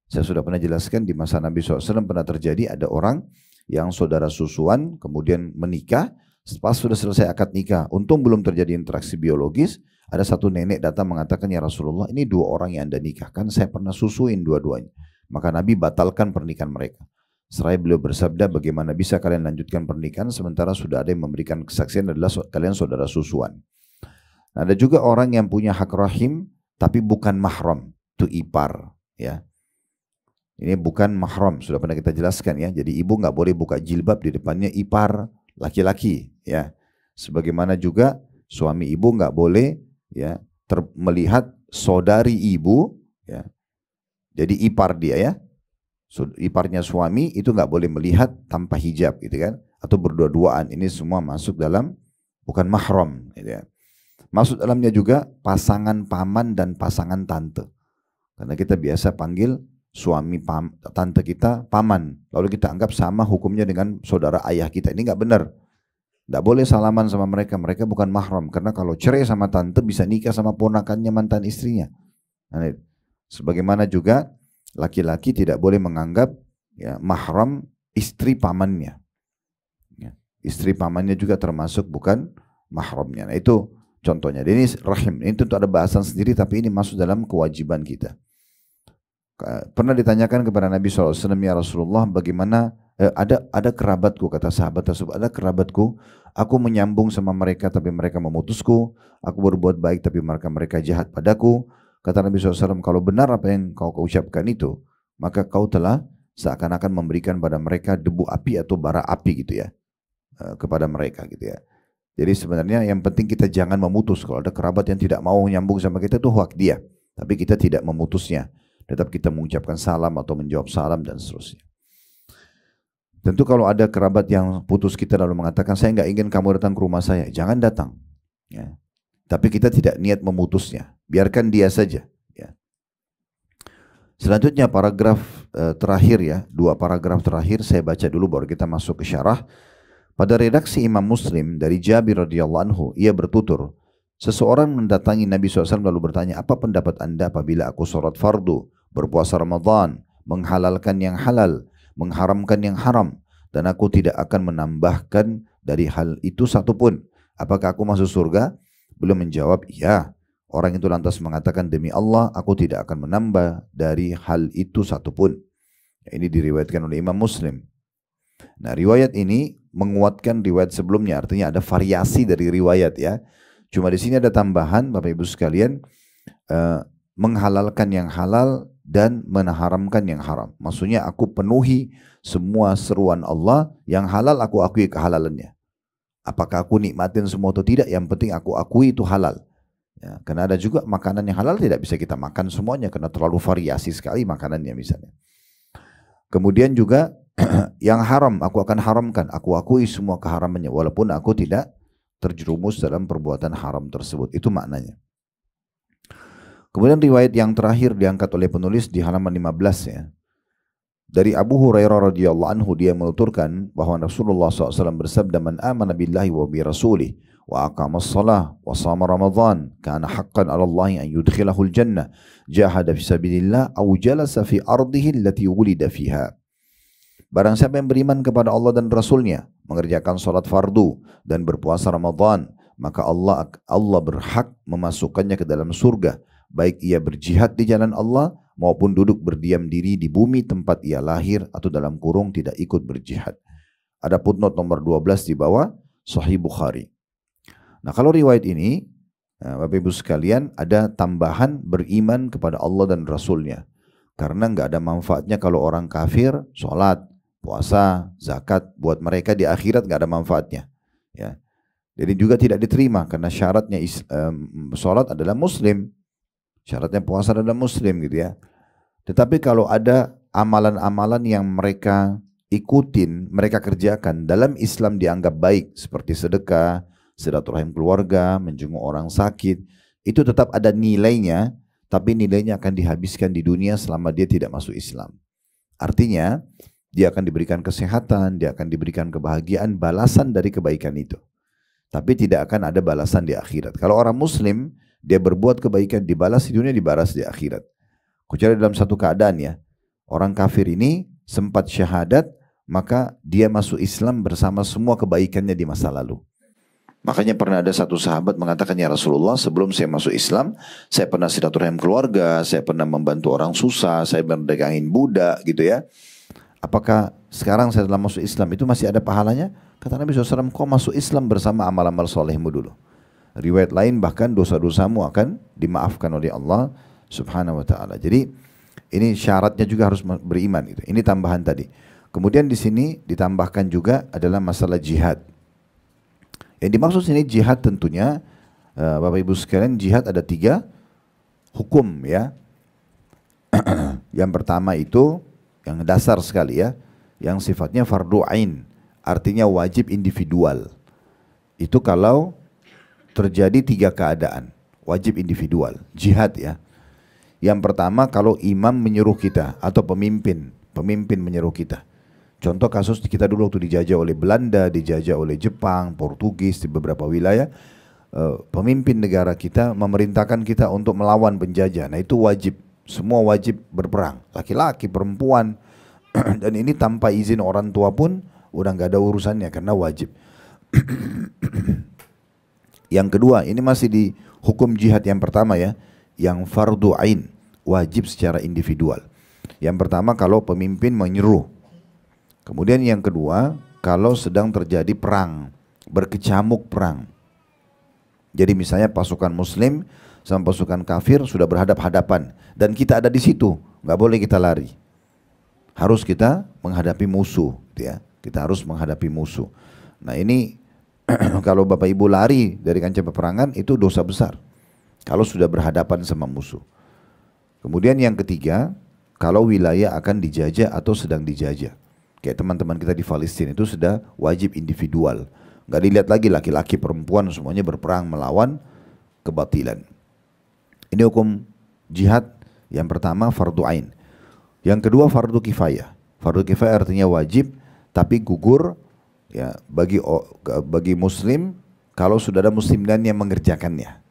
Saya sudah pernah jelaskan di masa Nabi SAW pernah terjadi ada orang yang saudara susuan kemudian menikah, pas sudah selesai akad nikah, untung belum terjadi interaksi biologis, ada satu nenek datang mengatakan, ya Rasulullah, ini 2 orang yang Anda nikahkan, saya pernah susuin dua-duanya. Maka Nabi batalkan pernikahan mereka. Seraya beliau bersabda, bagaimana bisa kalian lanjutkan pernikahan sementara sudah ada yang memberikan kesaksian adalah kalian saudara susuan. Nah, ada juga orang yang punya hak rahim tapi bukan mahram, itu ipar, ya. Ini bukan mahram, sudah pernah kita jelaskan, ya. Jadi ibu nggak boleh buka jilbab di depannya ipar laki-laki, ya. Sebagaimana juga suami ibu nggak boleh, ya, melihat saudari ibu, ya. Jadi ipar dia, ya. Iparnya suami itu nggak boleh melihat tanpa hijab, gitu kan? Atau berdua-duaan. Ini semua masuk dalam bukan mahram, gitu ya. Masuk dalamnya juga pasangan paman dan pasangan tante. Karena kita biasa panggil suami tante kita paman. Lalu kita anggap sama hukumnya dengan saudara ayah kita. Ini nggak benar. Nggak boleh salaman sama mereka. Mereka bukan mahram. Karena kalau cerai sama tante bisa nikah sama ponakannya mantan istrinya. Nah, sebagaimana juga laki-laki tidak boleh menganggap, ya, mahram istri pamannya. Ya, istri pamannya juga termasuk bukan mahramnya. Nah, itu contohnya. Ini rahim. Ini tentu ada bahasan sendiri tapi ini masuk dalam kewajiban kita. Pernah ditanyakan kepada Nabi SAW, ya Rasulullah, bagaimana ada kerabatku, kata sahabat tersebut, ada kerabatku, aku menyambung sama mereka tapi mereka memutusku, aku berbuat baik tapi mereka jahat padaku. Kata Nabi SAW, kalau benar apa yang kau ucapkan itu, maka kau telah seakan-akan memberikan pada mereka debu api atau bara api, gitu ya, kepada mereka, gitu ya. Jadi sebenarnya yang penting kita jangan memutus. Kalau ada kerabat yang tidak mau nyambung sama kita, itu hak dia. Tapi kita tidak memutusnya. Tetap kita mengucapkan salam atau menjawab salam dan seterusnya. Tentu kalau ada kerabat yang putus kita lalu mengatakan, saya nggak ingin kamu datang ke rumah saya, jangan datang. Ya. Tapi kita tidak niat memutusnya. Biarkan dia saja. Ya. Selanjutnya paragraf terakhir, ya, 2 paragraf terakhir saya baca dulu baru kita masuk ke syarah. Pada redaksi Imam Muslim dari Jabir radhiyallahu anhu, ia bertutur, seseorang mendatangi Nabi SAW lalu bertanya, apa pendapat anda apabila aku sholat fardu, berpuasa Ramadan, menghalalkan yang halal, mengharamkan yang haram, dan aku tidak akan menambahkan dari hal itu satupun, apakah aku masuk surga? Beliau menjawab, iya. Orang itu lantas mengatakan, demi Allah, aku tidak akan menambah dari hal itu satupun. Ini diriwayatkan oleh Imam Muslim. Nah, riwayat ini menguatkan riwayat sebelumnya, artinya ada variasi dari riwayat, ya. Cuma di sini ada tambahan, Bapak Ibu sekalian, menghalalkan yang halal dan mengharamkan yang haram. Maksudnya aku penuhi semua seruan Allah, yang halal aku akui kehalalannya. Apakah aku nikmatin semua atau tidak, yang penting aku akui itu halal. Ya, karena ada juga makanan yang halal tidak bisa kita makan semuanya karena terlalu variasi sekali makanannya misalnya. Kemudian juga yang haram aku akan haramkan, aku akui semua keharamannya walaupun aku tidak terjerumus dalam perbuatan haram tersebut. Itu maknanya. Kemudian riwayat yang terakhir diangkat oleh penulis di halaman 15, ya. Dari Abu Hurairah radhiyallahu anhu, dia menuturkan bahwa Rasulullah SAW bersabda, man amana billahi wa bi rasulih wa aqamas salah wa shama ramadan kana haqqan 'ala Allah an yudkhilahul jannah jahada fi sabilillah aw jalasa fi ardihi allati wulida fiha. Barang siapa yang beriman kepada Allah dan Rasulnya, mengerjakan salat fardu dan berpuasa Ramadan, maka Allah berhak memasukkannya ke dalam surga, baik ia berjihad di jalan Allah maupun duduk berdiam diri di bumi tempat ia lahir atau dalam kurung tidak ikut berjihad. Ada footnote nomor 12 di bawah Sahih Bukhari. Nah, kalau riwayat ini, Bapak Ibu sekalian, ada tambahan beriman kepada Allah dan Rasulnya. Karena nggak ada manfaatnya kalau orang kafir sholat, puasa, zakat, buat mereka di akhirat nggak ada manfaatnya. Ya. Jadi juga tidak diterima karena syaratnya sholat adalah muslim, syaratnya puasa adalah muslim gitu ya. Tetapi kalau ada amalan-amalan yang mereka ikutin, mereka kerjakan dalam Islam dianggap baik seperti sedekah, silaturahim keluarga, menjenguk orang sakit, itu tetap ada nilainya, tapi nilainya akan dihabiskan di dunia selama dia tidak masuk Islam. Artinya, dia akan diberikan kesehatan, dia akan diberikan kebahagiaan, balasan dari kebaikan itu. Tapi tidak akan ada balasan di akhirat. Kalau orang muslim, dia berbuat kebaikan, dibalas di dunia, dibalas di akhirat. Kecuali dalam satu keadaan ya, orang kafir ini sempat syahadat, maka dia masuk Islam bersama semua kebaikannya di masa lalu. Makanya pernah ada satu sahabat mengatakan, ya Rasulullah, sebelum saya masuk Islam, saya pernah silaturahim keluarga, saya pernah membantu orang susah, saya mendagangin budak gitu ya. Apakah sekarang saya telah masuk Islam itu masih ada pahalanya? Kata Nabi SAW, kau masuk Islam bersama amal-amal solehmu dulu. Riwayat lain bahkan dosa-dosamu akan dimaafkan oleh Allah Subhanahu wa ta'ala. Jadi ini syaratnya juga harus beriman. Gitu. Ini tambahan tadi. Kemudian di sini ditambahkan juga adalah masalah jihad. Yang dimaksud sini jihad tentunya, Bapak Ibu sekalian, jihad ada 3 hukum ya. Yang pertama itu, yang dasar sekali ya, yang sifatnya fardu ain, artinya wajib individual. Itu kalau terjadi 3 keadaan, wajib individual, jihad ya. Yang pertama kalau imam menyuruh kita atau pemimpin menyuruh kita. Contoh kasus kita dulu waktu dijajah oleh Belanda, dijajah oleh Jepang, Portugis di beberapa wilayah, pemimpin negara kita memerintahkan kita untuk melawan penjajah. Nah itu wajib, semua wajib berperang, laki-laki, perempuan, dan ini tanpa izin orang tua pun udah nggak ada urusannya karena wajib. Yang kedua, ini masih di hukum jihad yang pertama ya, yang fardu ain, wajib secara individual. Yang pertama kalau pemimpin menyuruh. Kemudian yang kedua, kalau sedang terjadi perang, berkecamuk perang. Jadi misalnya pasukan muslim sama pasukan kafir sudah berhadap-hadapan dan kita ada di situ, nggak boleh kita lari. Harus kita menghadapi musuh, ya. Kita harus menghadapi musuh. Nah ini kalau Bapak Ibu lari dari kancah peperangan itu dosa besar. Kalau sudah berhadapan sama musuh. Kemudian yang ketiga, kalau wilayah akan dijajah atau sedang dijajah. Kayak teman-teman kita di Palestina itu sudah wajib individual. Nggak dilihat lagi laki-laki perempuan semuanya berperang melawan kebatilan. Ini hukum jihad yang pertama fardu ain. Yang kedua fardu kifayah. Fardu kifayah artinya wajib tapi gugur ya bagi muslim kalau sudah ada muslim lain yang mengerjakannya.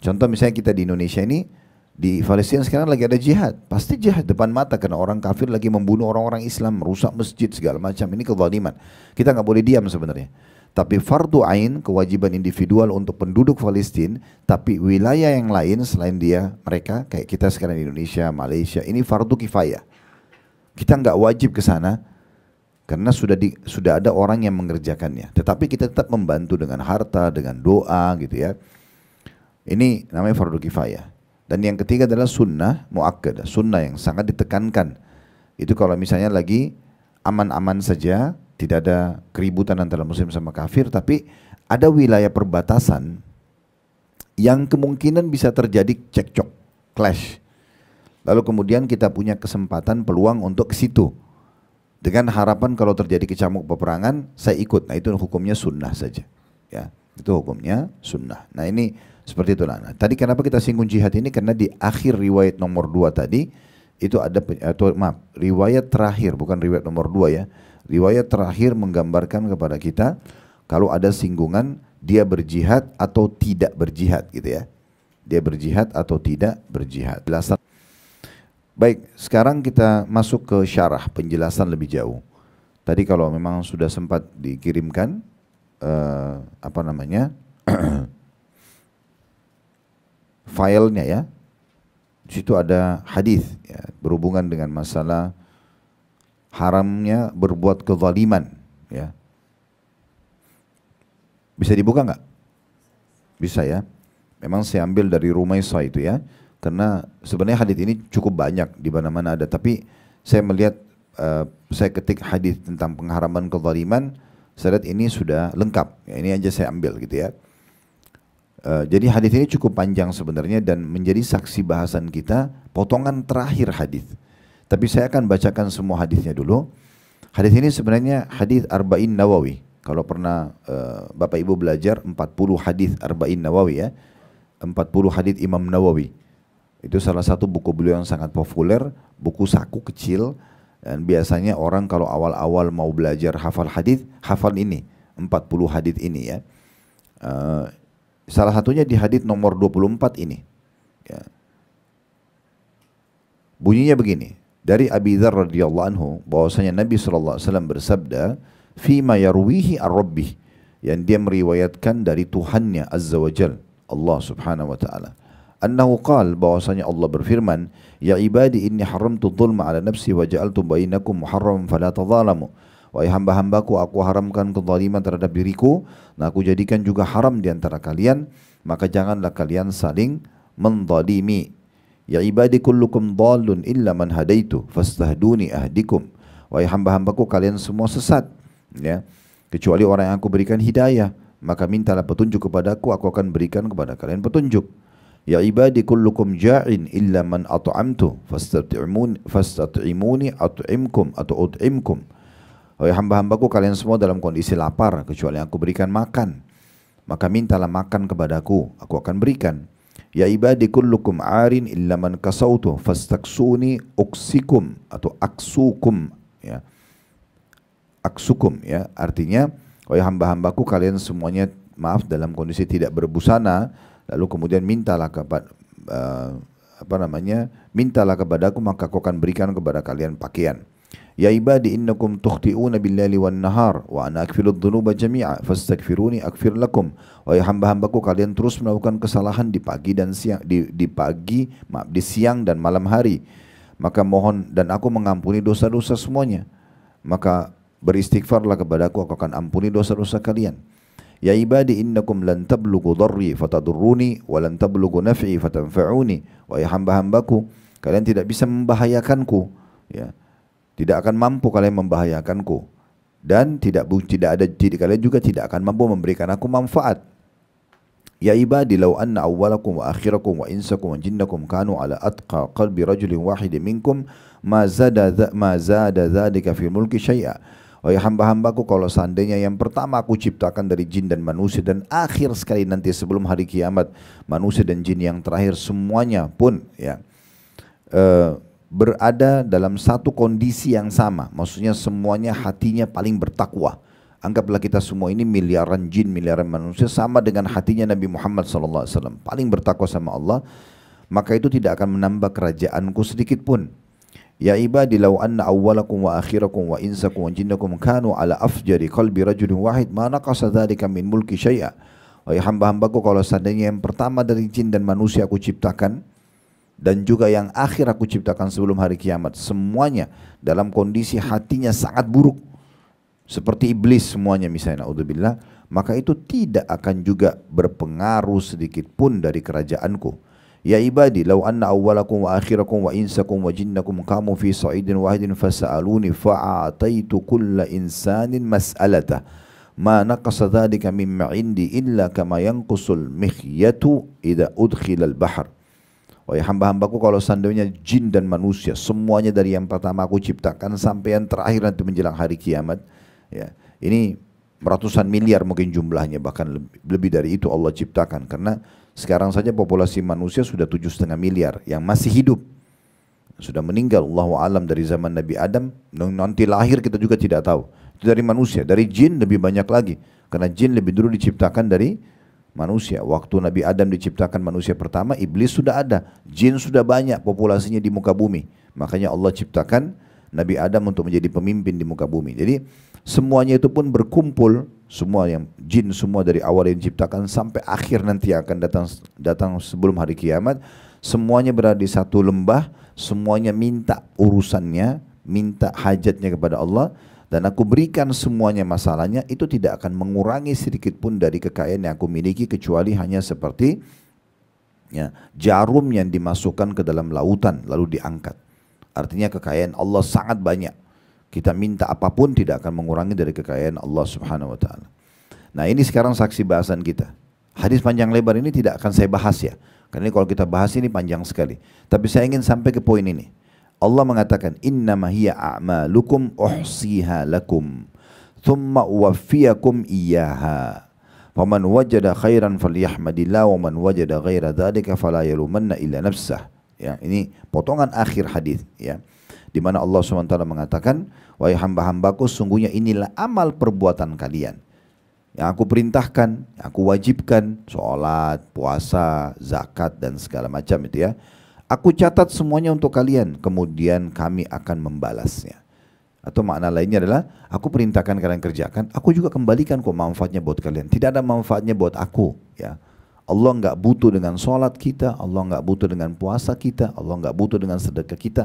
Contoh misalnya kita di Indonesia ini, di Palestina sekarang lagi ada jihad, pasti jihad depan mata karena orang kafir lagi membunuh orang-orang Islam, merusak masjid segala macam. Ini kezaliman. Kita nggak boleh diam sebenarnya. Tapi fardu ain, kewajiban individual untuk penduduk Palestina, tapi wilayah yang lain selain mereka kayak kita sekarang di Indonesia, Malaysia, ini fardu kifayah. Kita nggak wajib ke sana karena sudah ada orang yang mengerjakannya. Tetapi kita tetap membantu dengan harta, dengan doa gitu ya. Ini namanya fardu kifayah. Dan yang ketiga adalah sunnah muakkadah, sunnah yang sangat ditekankan. Itu kalau misalnya lagi aman-aman saja, tidak ada keributan antara muslim sama kafir, tapi ada wilayah perbatasan yang kemungkinan bisa terjadi cekcok, clash. Lalu kemudian kita punya kesempatan, peluang untuk ke situ. Dengan harapan kalau terjadi kecamuk peperangan, saya ikut. Nah itu hukumnya sunnah saja. Ya, itu hukumnya sunnah. Nah ini seperti itu. Nah, tadi kenapa kita singgung jihad ini? Karena di akhir riwayat nomor 2 tadi itu ada riwayat terakhir, bukan riwayat nomor 2 ya. Riwayat terakhir menggambarkan kepada kita kalau ada singgungan dia berjihad atau tidak berjihad gitu ya. Dia berjihad atau tidak berjihad. Jelasan. Baik, sekarang kita masuk ke syarah, penjelasan lebih jauh. Tadi kalau memang sudah sempat dikirimkan filenya ya, Di situ ada hadis ya, berhubungan dengan masalah haramnya berbuat kezaliman. Ya. Bisa dibuka nggak? Bisa ya. Memang saya ambil dari Rumaisah itu ya. Karena sebenarnya hadis ini cukup banyak di mana-mana ada. Tapi saya melihat, saya ketik hadis tentang pengharaman kezaliman, saya lihat ini sudah lengkap. Ya, ini aja saya ambil gitu ya. Jadi hadis ini cukup panjang sebenarnya dan menjadi saksi bahasan kita potongan terakhir hadis. Tapi saya akan bacakan semua hadisnya dulu. Hadis ini sebenarnya hadis Arba'in Nawawi. Kalau pernah Bapak Ibu belajar 40 hadis Arba'in Nawawi ya. 40 hadis Imam Nawawi. Itu salah satu buku beliau yang sangat populer, buku saku kecil, dan biasanya orang kalau awal-awal mau belajar hafal hadis, hafal ini 40 hadis ini ya. Salah satunya di hadis nomor 24 ini. Ya. Bunyinya begini, dari Abi Dzar radhiyallahu anhu bahwasanya Nabi sallallahu alaihi wasallam bersabda, "Fima yarwihi ar-rabbih," yang dia meriwayatkan dari Tuhannya Azza wa Jal, Allah Subhanahu wa taala. Annahu qala, bahwasanya Allah berfirman, "Ya ibadi inni haramtu dzulma ala nafsi wa ja'altu bainakum muharraman fala tadzalamu." Wahai hamba-hambaku, aku haramkan kezaliman terhadap diriku, nah aku jadikan juga haram di antara kalian, maka janganlah kalian saling menzalimi. Ya ibadi kullukum dhalun illa man hadaitu fastahduni ahdikum. Wahai hamba-hambaku, kalian semua sesat, ya, kecuali orang yang aku berikan hidayah, maka mintalah petunjuk kepadaku, aku akan berikan kepada kalian petunjuk. Ya ibadi kullukum ja'in illa man at'amtu fastat'imuni at'imkum atau ut'imkum. Wahai hamba-hambaku, kalian semua dalam kondisi lapar kecuali aku berikan makan, maka mintalah makan kepadaku, aku akan berikan. Ya ibadi kullukum arin illa man kasautu fastaksuni uksikum atau aksukum, ya. Aksukum, ya, artinya wahai hamba-hambaku, kalian semuanya maaf dalam kondisi tidak berbusana, lalu kemudian mintalah kepada mintalah kepadaku, maka aku akan berikan kepada kalian pakaian. Ya ibadi innakum tukhti'una bil-laili wan-nahar wa ana aghfirudz dzunuba jami'a fastaghfiruni aghfir lakum. Wahai hamba-hambaku, kalian terus melakukan kesalahan di pagi dan siang, di siang dan malam hari. Maka mohon dan aku mengampuni dosa-dosa semuanya. Maka beristighfarlah kepadaku, aku akan ampuni dosa-dosa kalian. Ya ibadi innakum lan tablughu dharri fatadurruni wa lan tablughu naf'i fatanfa'uni. Wahai hamba-hambaku, kalian tidak bisa membahayakanku, ya. Tidak akan mampu kalian membahayakanku, dan kalian juga tidak akan mampu memberikan aku manfaat. Ya ibadi law anna awwalakum wa akhirakum wa insakum wa jinnakum kanu ala atqa qalbi rajulin wahidin minkum ma zada dzalika fi mulki syai'a. Wahai hamba-hambaku, kalau seandainya yang pertama aku ciptakan dari jin dan manusia, dan akhir sekali nanti sebelum hari kiamat manusia dan jin yang terakhir semuanya pun, ya, berada dalam satu kondisi yang sama, maksudnya semuanya hatinya paling bertakwa. Anggaplah kita semua ini miliaran jin, miliaran manusia, sama dengan hatinya Nabi Muhammad SAW, paling bertakwa sama Allah, maka itu tidak akan menambah kerajaanku sedikit pun. Ya ibadi law anna awwalakum wa akhirakum wa insakum wa jinnakum kanu ala afjari qalbi rajulin wahid ma naqasa dzalika min mulki syai'a. Wahai hamba-hambaku, kalau seandainya yang pertama dari jin dan manusia aku ciptakan, dan juga yang akhir aku ciptakan sebelum hari kiamat, semuanya dalam kondisi hatinya sangat buruk, seperti iblis semuanya misalnya, naudzubillah, maka itu tidak akan juga berpengaruh sedikit pun dari kerajaanku. Ya ibadi law anna awwalakum wa akhirakum wa insakum wa jinnakum qamu fi sa'idin wahidin fasa'aluni fa'ataitu kulla insanin mas'alatah ma naqasa dzalika mimma indi illa kama yanqusul mikhyatu idza udkhila al-bahr. Wahai hamba-hambaku, kalau seandainya jin dan manusia semuanya dari yang pertama aku ciptakan sampai yang terakhir nanti menjelang hari kiamat, ya, ini ratusan miliar mungkin jumlahnya, bahkan lebih dari itu Allah ciptakan, karena sekarang saja populasi manusia sudah 7,5 miliar yang masih hidup, sudah meninggal Allahu alam dari zaman Nabi Adam, nanti lahir kita juga tidak tahu. Itu dari manusia. Dari jin lebih banyak lagi, karena jin lebih dulu diciptakan dari manusia. Waktu Nabi Adam diciptakan manusia pertama, iblis sudah ada, jin sudah banyak populasinya di muka bumi. Makanya Allah ciptakan Nabi Adam untuk menjadi pemimpin di muka bumi. Jadi semuanya itu pun berkumpul, semua yang jin semua dari awal yang diciptakan sampai akhir nanti akan datang sebelum hari kiamat, semuanya berada di satu lembah, semuanya minta urusannya, minta hajatnya kepada Allah, dan aku berikan semuanya masalahnya, itu tidak akan mengurangi sedikit pun dari kekayaan yang aku miliki, kecuali hanya seperti ya, jarum yang dimasukkan ke dalam lautan lalu diangkat. Artinya kekayaan Allah sangat banyak. Kita minta apapun tidak akan mengurangi dari kekayaan Allah Subhanahu wa taala. Nah, ini sekarang saksi bahasan kita. Hadis panjang lebar ini tidak akan saya bahas ya. Karena kalau kita bahas ini panjang sekali. Tapi saya ingin sampai ke poin ini. Allah mengatakan, innama hiya a'malukum uhsiha lakum thumma uwaffiyakum iyyaha. Faman wajada khairan falyahmadillah wa man wajada ghaira dzalika fala yalumanna illa nafsah. Ya, ini potongan akhir hadis ya. Di mana Allah SWT mengatakan, wahai hamba-hambaku, sungguhnya inilah amal perbuatan kalian. Yang aku perintahkan, yang aku wajibkan, sholat, puasa, zakat dan segala macam itu ya. Aku catat semuanya untuk kalian, kemudian kami akan membalasnya. Atau makna lainnya adalah, aku perintahkan kalian kerjakan, aku juga kembalikan kok manfaatnya buat kalian. Tidak ada manfaatnya buat aku. Ya. Allah nggak butuh dengan sholat kita, Allah nggak butuh dengan puasa kita, Allah nggak butuh dengan sedekah kita.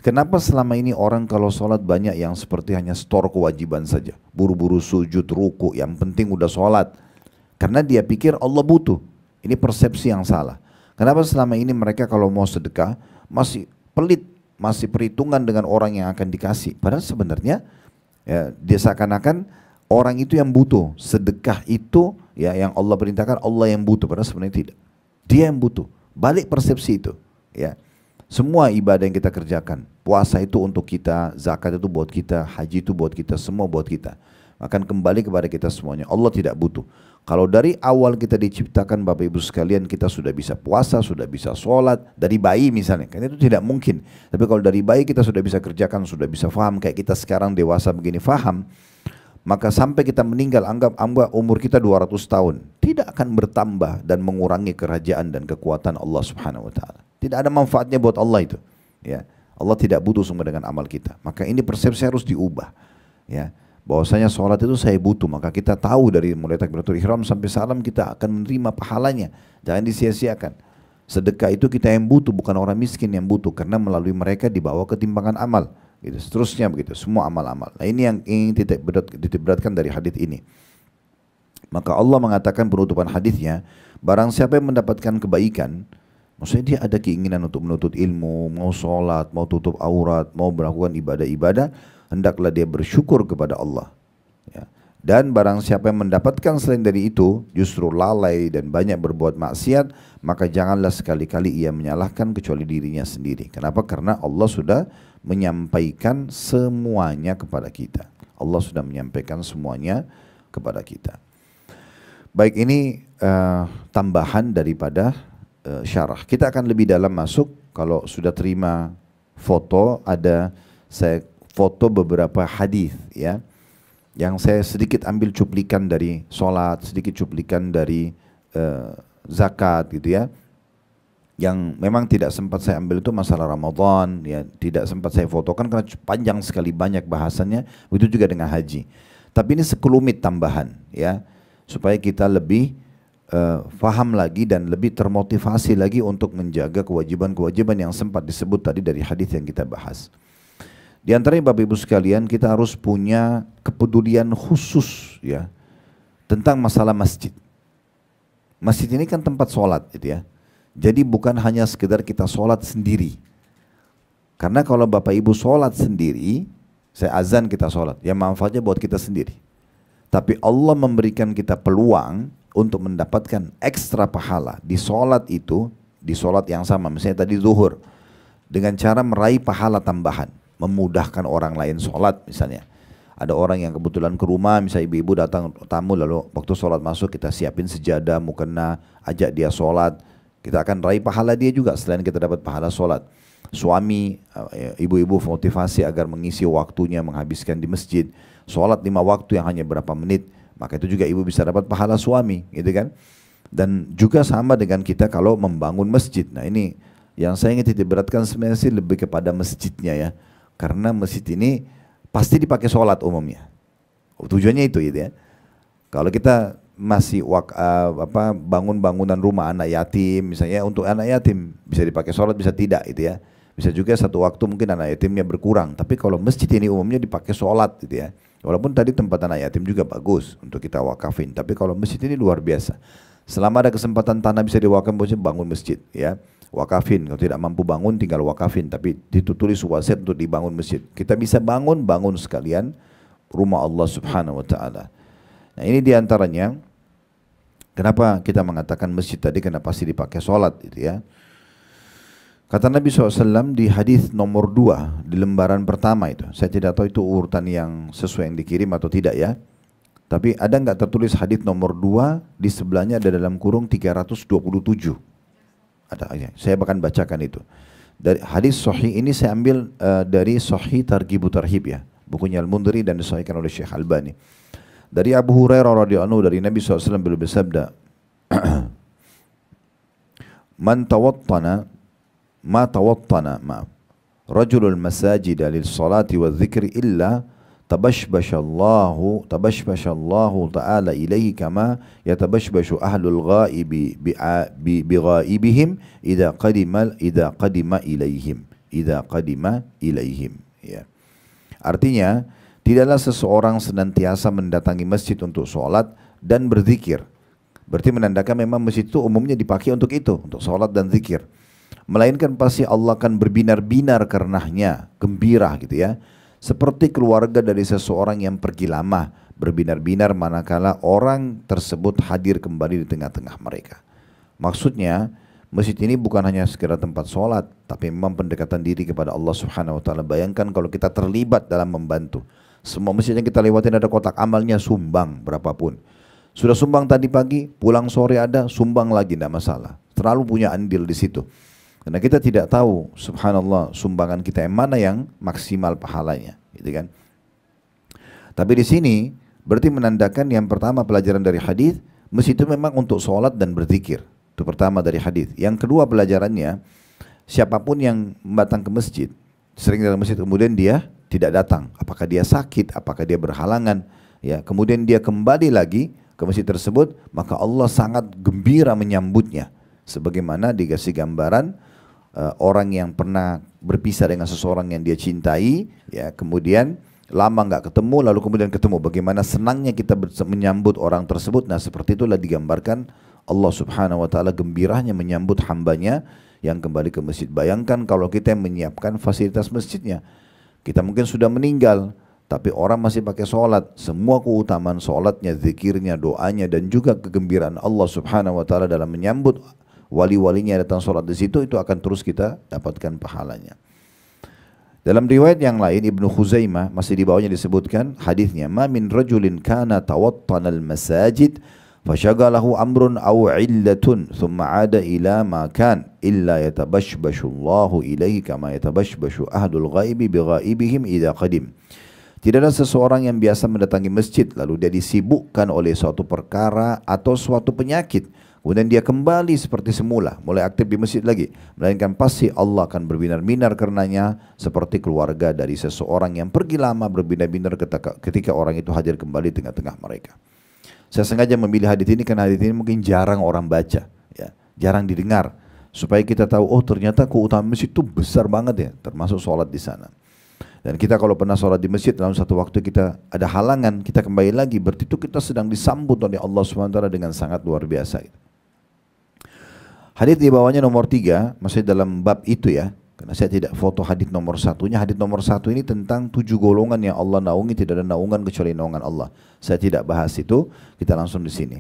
Kenapa selama ini orang kalau sholat banyak yang seperti hanya store kewajiban saja. Buru-buru sujud, ruku, yang penting udah sholat. Karena dia pikir Allah butuh. Ini persepsi yang salah. Kenapa selama ini mereka kalau mau sedekah masih pelit, masih perhitungan dengan orang yang akan dikasih. Padahal sebenarnya ya, dia seakan-akan orang itu yang butuh. Sedekah itu ya yang Allah perintahkan, Allah yang butuh. Padahal sebenarnya tidak. Dia yang butuh. Balik persepsi itu. Ya. Semua ibadah yang kita kerjakan, puasa itu untuk kita, zakat itu buat kita, haji itu buat kita, semua buat kita. Akan kembali kepada kita semuanya. Allah tidak butuh. Kalau dari awal kita diciptakan Bapak Ibu sekalian, kita sudah bisa puasa, sudah bisa sholat, dari bayi misalnya, kan itu tidak mungkin. Tapi kalau dari bayi kita sudah bisa kerjakan, sudah bisa faham, kayak kita sekarang dewasa begini faham, maka sampai kita meninggal, anggap umur kita 200 tahun, tidak akan bertambah dan mengurangi kerajaan dan kekuatan Allah Subhanahu wa taala. Tidak ada manfaatnya buat Allah itu. Ya. Allah tidak butuh semua dengan amal kita. Maka ini persepsi harus diubah. Ya. Bahwasanya sholat itu saya butuh, maka kita tahu dari mulai takbiratul ihram sampai salam kita akan menerima pahalanya. Jangan disia-siakan. Sedekah itu kita yang butuh, bukan orang miskin yang butuh, karena melalui mereka dibawa ketimbangan amal. Gitu. Seterusnya begitu, semua amal-amal. Nah, ini yang ingin dititik-beratkan dari hadis ini. Maka Allah mengatakan penutupan hadisnya, barang siapa yang mendapatkan kebaikan, maksudnya dia ada keinginan untuk menuntut ilmu, mau sholat, mau tutup aurat, mau melakukan ibadah-ibadah, hendaklah dia bersyukur kepada Allah. Ya. Dan barang siapa yang mendapatkan selain dari itu, justru lalai dan banyak berbuat maksiat, maka janganlah sekali-kali ia menyalahkan kecuali dirinya sendiri. Kenapa? Karena Allah sudah menyampaikan semuanya kepada kita. Allah sudah menyampaikan semuanya kepada kita. Baik, ini tambahan daripada syarah. Kita akan lebih dalam masuk. Kalau sudah terima foto, ada saya foto beberapa hadis ya, yang saya sedikit ambil cuplikan dari sholat, sedikit cuplikan dari zakat gitu ya. Yang memang tidak sempat saya ambil itu masalah Ramadan ya, tidak sempat saya fotokan karena panjang sekali, banyak bahasannya. Begitu juga dengan haji. Tapi ini sekelumit tambahan ya, supaya kita lebih faham lagi dan lebih termotivasi lagi untuk menjaga kewajiban-kewajiban yang sempat disebut tadi dari hadis yang kita bahas. Di antaranya Bapak Ibu sekalian, kita harus punya kepedulian khusus ya tentang masalah masjid. Masjid ini kan tempat sholat gitu ya. Jadi bukan hanya sekedar kita sholat sendiri. Karena kalau Bapak Ibu sholat sendiri, saya azan kita sholat, ya manfaatnya buat kita sendiri. Tapi Allah memberikan kita peluang untuk mendapatkan ekstra pahala di sholat itu, di sholat yang sama, misalnya tadi zuhur, dengan cara meraih pahala tambahan. Memudahkan orang lain sholat misalnya. Ada orang yang kebetulan ke rumah, misalnya ibu-ibu datang tamu, lalu waktu sholat masuk kita siapin sejadah, mukena, ajak dia sholat. Kita akan raih pahala dia juga selain kita dapat pahala sholat. Suami, ibu-ibu motivasi agar mengisi waktunya, menghabiskan di masjid. Sholat 5 waktu yang hanya berapa menit, maka itu juga ibu bisa dapat pahala suami gitu kan. Dan juga sama dengan kita kalau membangun masjid. Nah ini yang saya ingin titik beratkan sebenarnya sih lebih kepada masjidnya ya. Karena masjid ini pasti dipakai sholat umumnya. Tujuannya itu gitu ya. Kalau kita masih bangun bangunan rumah anak yatim misalnya, untuk anak yatim bisa dipakai sholat bisa tidak itu ya. Bisa juga satu waktu mungkin anak yatimnya berkurang, tapi kalau masjid ini umumnya dipakai sholat gitu ya. Walaupun tadi tempat anak yatim juga bagus untuk kita wakafin, tapi kalau masjid ini luar biasa. Selama ada kesempatan tanah bisa diwakafin, bangun masjid ya. Wakafin, kalau tidak mampu bangun tinggal wakafin, tapi ditulis wasiat untuk dibangun masjid. Kita bisa bangun sekalian rumah Allah Subhanahu wa taala. Nah, ini diantaranya kenapa kita mengatakan masjid tadi kenapa pasti dipakai sholat gitu ya. Kata Nabi SAW di hadis nomor 2 di lembaran pertama itu, saya tidak tahu itu urutan yang sesuai yang dikirim atau tidak ya. Tapi ada nggak tertulis hadis nomor 2 di sebelahnya ada dalam kurung 327. Ada, ya. Saya bahkan bacakan itu. Dari hadis sahih ini saya ambil dari Sahih Targhib Tarhib ya, bukunya Al-Mundhiri dan disahihkan oleh Syekh Albani. Dari Abu Hurairah radhiyallahu anhu dari Nabi SAW beliau bersabda, "Man tawattana rajulul masajid lil salati wa dzikri illa tabashbashallahu ta'ala ilaihi kama yatabashbashu ahlul ghaibi bi ghaibihim idza qadima ilaihim ya. Artinya tidaklah seseorang senantiasa mendatangi masjid untuk sholat dan berzikir. Berarti menandakan memang masjid itu umumnya dipakai untuk itu, untuk sholat dan zikir. Melainkan pasti Allah akan berbinar-binar karenanya, gembira gitu ya. Seperti keluarga dari seseorang yang pergi lama, berbinar-binar manakala orang tersebut hadir kembali di tengah-tengah mereka. Maksudnya, masjid ini bukan hanya sekedar tempat sholat, tapi memang pendekatan diri kepada Allah Subhanahu wa taala. Bayangkan kalau kita terlibat dalam membantu. Semua masjid yang kita lewatin ada kotak amalnya, sumbang berapapun. Sudah sumbang tadi pagi, pulang sore ada, sumbang lagi, tidak masalah. Terlalu punya andil di situ. Karena kita tidak tahu, subhanallah, sumbangan kita yang mana yang maksimal pahalanya, gitu kan? Tapi di sini berarti menandakan yang pertama pelajaran dari hadis, masjid itu memang untuk sholat dan berzikir. Itu pertama dari hadis. Yang kedua pelajarannya, siapapun yang datang ke masjid, sering dalam masjid kemudian dia tidak datang, apakah dia sakit, apakah dia berhalangan, ya, kemudian dia kembali lagi ke masjid tersebut, maka Allah sangat gembira menyambutnya. Sebagaimana dikasih gambaran orang yang pernah berpisah dengan seseorang yang dia cintai, ya, kemudian lama nggak ketemu, lalu kemudian ketemu. Bagaimana senangnya kita menyambut orang tersebut. Nah, seperti itulah digambarkan Allah Subhanahu wa taala gembiranya menyambut hambanya yang kembali ke masjid. Bayangkan kalau kita yang menyiapkan fasilitas masjidnya. Kita mungkin sudah meninggal, tapi orang masih pakai sholat. Semua keutamaan sholatnya, zikirnya, doanya, dan juga kegembiraan Allah Subhanahu wa taala dalam menyambut wali-walinya datang sholat di situ, itu akan terus kita dapatkan pahalanya. Dalam riwayat yang lain Ibnu Khuzaimah masih di bawahnya disebutkan hadisnya, "Ma min rajulin kana tawattana al-masajid fashagalahu amrun aw illatun thumma 'ada ila ma kan illa yatabashbashu Allahu ilaihi kama yatabashbashu ahlul ghaibi bi ghaibihim idza qadim." Tidak ada seseorang yang biasa mendatangi masjid lalu dia disibukkan oleh suatu perkara atau suatu penyakit, kemudian dia kembali seperti semula, mulai aktif di masjid lagi. Melainkan pasti Allah akan berbinar-binar karenanya seperti keluarga dari seseorang yang pergi lama, berbinar-binar ketika orang itu hadir kembali di tengah-tengah mereka. Saya sengaja memilih hadis ini karena hadis ini mungkin jarang orang baca, ya, jarang didengar, supaya kita tahu, oh ternyata keutamaan masjid itu besar banget ya, termasuk sholat di sana. Dan kita kalau pernah sholat di masjid dalam satu waktu kita ada halangan, kita kembali lagi, berarti itu kita sedang disambut oleh Allah SWT dengan sangat luar biasa. Hadis di bawahnya nomor 3 masih dalam bab itu ya, karena saya tidak foto hadis nomor 1-nya. Hadis nomor 1 ini tentang 7 golongan yang Allah naungi, tidak ada naungan kecuali naungan Allah. Saya tidak bahas itu, kita langsung di sini.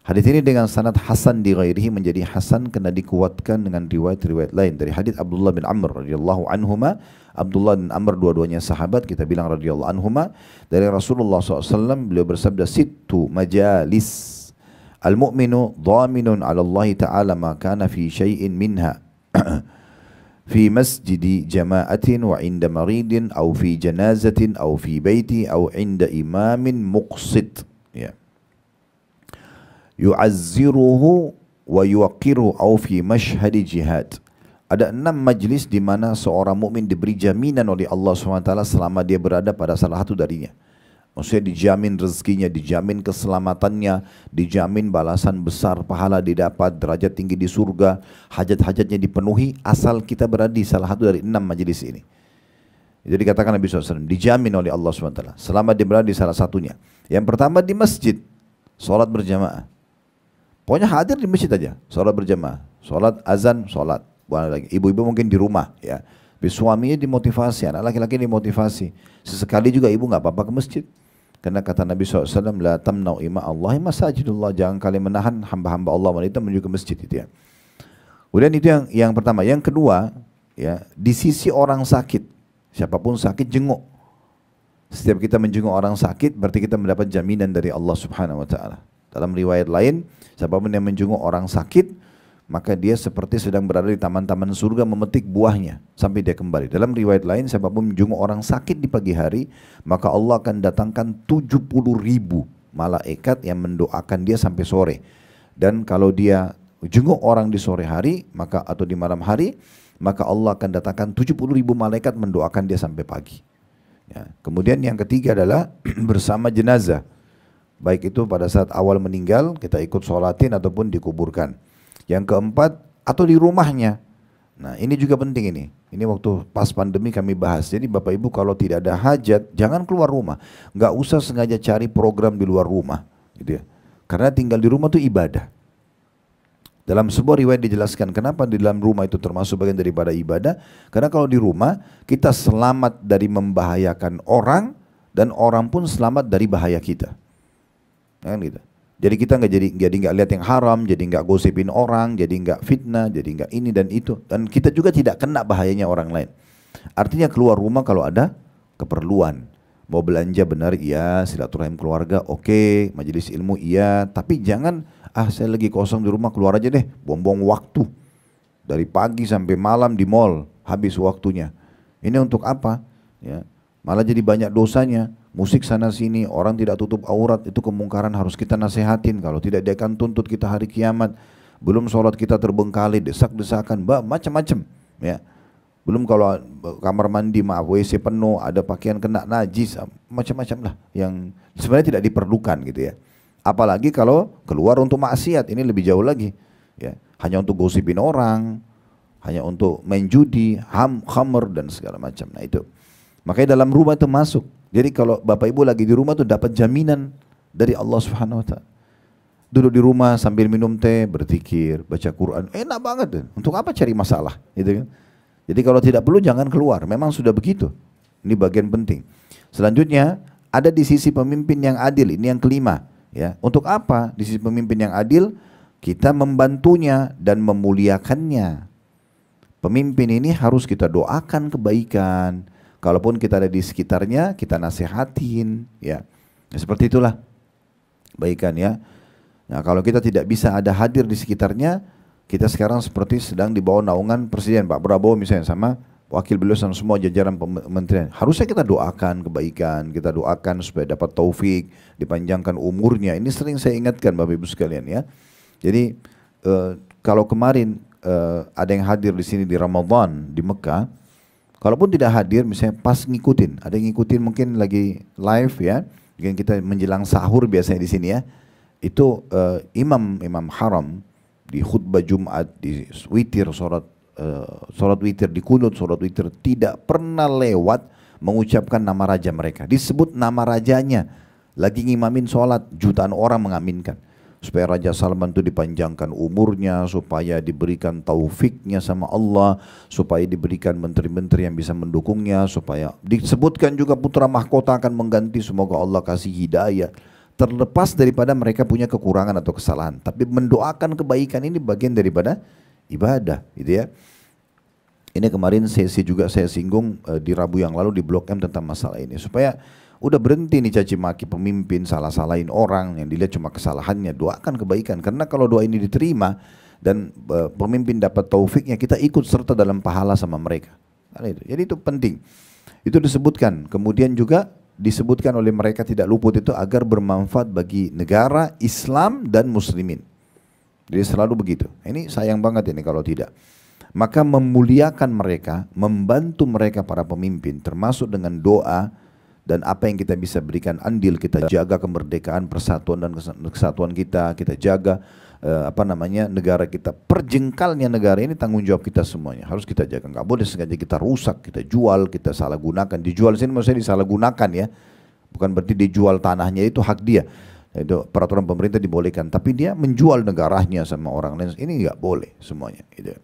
Hadis ini dengan sanad hasan di ghairihi menjadi hasan karena dikuatkan dengan riwayat-riwayat lain. Dari hadis Abdullah bin Amr radhiyallahu anhuma, Abdullah bin Amr dua-duanya sahabat, kita bilang radhiyallahu anhuma, dari Rasulullah SAW beliau bersabda, "Sittu majalis al-mu'minu dhaminun 'ala Allah ta'ala ma kana fi syai'in minha fi masjidi jama'atin wa 'inda maridin aw fi janazatin aw fi baiti aw 'inda imamin muqsit." Ya. Yu'azziruhu wa yuwaqqiru au fi mashhadi jihad. Ada 6 majlis di mana seorang mukmin diberi jaminan oleh Allah SWT selama dia berada pada salah satu darinya. Maksudnya dijamin rezekinya, dijamin keselamatannya, dijamin balasan besar, pahala didapat, derajat tinggi di surga, hajat-hajatnya dipenuhi, asal kita berada di salah satu dari 6 majelis ini. Jadi katakan Nabi SAW, dijamin oleh Allah SWT, selama dia berada di salah satunya. Yang pertama di masjid, sholat berjamaah. Pokoknya hadir di masjid aja, sholat berjamaah, sholat azan, sholat. Bukan lagi. Ibu-ibu mungkin di rumah, ya. Suaminya dimotivasi, anak laki-laki dimotivasi. Sesekali juga ibu nggak apa-apa ke masjid. Karena kata Nabi SAW, la tamna'u ima Allahi masajidullah, jangan kalian menahan hamba-hamba Allah wanita menuju ke masjid itu ya. Kemudian itu yang pertama. Yang kedua, ya, di sisi orang sakit, siapapun sakit jenguk. Setiap kita menjenguk orang sakit, berarti kita mendapat jaminan dari Allah Subhanahu Wa Taala. Dalam riwayat lain, siapapun yang menjenguk orang sakit, maka dia seperti sedang berada di taman-taman surga memetik buahnya sampai dia kembali. Dalam riwayat lain, siapapun menjenguk orang sakit di pagi hari, maka Allah akan datangkan 70.000 malaikat yang mendoakan dia sampai sore. Dan kalau dia jenguk orang di sore hari, maka atau di malam hari, maka Allah akan datangkan 70.000 malaikat mendoakan dia sampai pagi. Ya. Kemudian yang ketiga adalah bersama jenazah. Baik itu pada saat awal meninggal, kita ikut sholatin ataupun dikuburkan. Yang keempat, atau di rumahnya. Nah ini juga penting ini. Ini waktu pas pandemi kami bahas. Jadi Bapak Ibu kalau tidak ada hajat, jangan keluar rumah. Nggak usah sengaja cari program di luar rumah. Gitu ya. Karena tinggal di rumah itu ibadah. Dalam sebuah riwayat dijelaskan kenapa di dalam rumah itu termasuk bagian daripada ibadah. Karena kalau di rumah kita selamat dari membahayakan orang, dan orang pun selamat dari bahaya kita. Kan gitu. Jadi kita nggak lihat yang haram, jadi nggak gosipin orang, jadi nggak fitnah, jadi nggak ini dan itu, dan kita juga tidak kena bahayanya orang lain. Artinya keluar rumah kalau ada keperluan, mau belanja benar iya, silaturahim keluarga oke, majelis ilmu iya, tapi jangan saya lagi kosong di rumah keluar aja deh, buang-buang waktu dari pagi sampai malam di mall, habis waktunya. Ini untuk apa? Ya, malah jadi banyak dosanya. Musik sana sini, orang tidak tutup aurat, itu kemungkaran harus kita nasihatin. Kalau tidak dia akan tuntut kita hari kiamat. Belum sholat kita terbengkalai, desak-desakan, macam-macam. Ya. Belum kalau kamar mandi, WC penuh, ada pakaian kena najis, macam-macam lah. Yang sebenarnya tidak diperlukan gitu ya. Apalagi kalau keluar untuk maksiat, ini lebih jauh lagi. Ya. Hanya untuk gosipin orang, hanya untuk main judi, khamr dan segala macam. Nah itu. Makanya dalam rumah itu masuk. Jadi kalau Bapak Ibu lagi di rumah tuh dapat jaminan dari Allah Subhanahu Wa Taala. Duduk di rumah sambil minum teh, berzikir, baca Quran, enak banget tuh. Untuk apa cari masalah, gitu kan? Jadi kalau tidak perlu jangan keluar. Memang sudah begitu. Ini bagian penting. Selanjutnya ada di sisi pemimpin yang adil. Ini yang kelima. Ya, untuk apa di sisi pemimpin yang adil? Kita membantunya dan memuliakannya. Pemimpin ini harus kita doakan kebaikan. Kalaupun kita ada di sekitarnya, kita nasihatin, ya. Seperti itulah kebaikan ya. Nah, kalau kita tidak bisa ada hadir di sekitarnya, kita sekarang seperti sedang di bawah naungan Presiden Pak Prabowo misalnya sama wakil beliau sama semua jajaran kementerian. Harusnya kita doakan kebaikan, kita doakan supaya dapat taufik, dipanjangkan umurnya. Ini sering saya ingatkan Bapak Ibu sekalian ya. Jadi kalau kemarin ada yang hadir di sini di Ramadan di Mekah, kalaupun tidak hadir, misalnya pas ngikutin, ada yang ngikutin mungkin lagi live ya, mungkin kita menjelang sahur biasanya di sini ya, itu imam haram di khutbah Jumat, di witir, sholat witir, di kunut sholat witir, tidak pernah lewat mengucapkan nama raja mereka, disebut nama rajanya, lagi ngimamin sholat, jutaan orang mengaminkan. Supaya Raja Salman itu dipanjangkan umurnya, supaya diberikan taufiknya sama Allah, supaya diberikan menteri-menteri yang bisa mendukungnya, supaya disebutkan juga putra mahkota akan mengganti, semoga Allah kasih hidayah. Terlepas daripada mereka punya kekurangan atau kesalahan, tapi mendoakan kebaikan ini bagian daripada ibadah, gitu ya. Ini kemarin sesi juga saya singgung di Rabu yang lalu di Blok M tentang masalah ini, supaya udah berhenti nih caci maki pemimpin, salah-salahin orang, yang dilihat cuma kesalahannya. Doakan kebaikan, karena kalau doa ini diterima dan pemimpin dapat taufiknya, kita ikut serta dalam pahala sama mereka. Jadi itu penting. Itu disebutkan. Kemudian juga disebutkan oleh mereka tidak luput itu agar bermanfaat bagi negara, Islam dan muslimin. Jadi selalu begitu. Ini sayang banget ini kalau tidak. Maka memuliakan mereka, membantu mereka para pemimpin, termasuk dengan doa, dan apa yang kita bisa berikan andil, kita jaga kemerdekaan, persatuan dan kesatuan kita, kita jaga negara kita. Perjengkalnya negara ini tanggung jawab kita semuanya, harus kita jaga. Nggak boleh sengaja kita rusak, kita jual, kita salah gunakan. Dijual sini maksudnya disalahgunakan ya, bukan berarti dijual tanahnya, itu hak dia. Itu peraturan pemerintah dibolehkan, tapi dia menjual negaranya sama orang lain, ini nggak boleh semuanya. Gitu.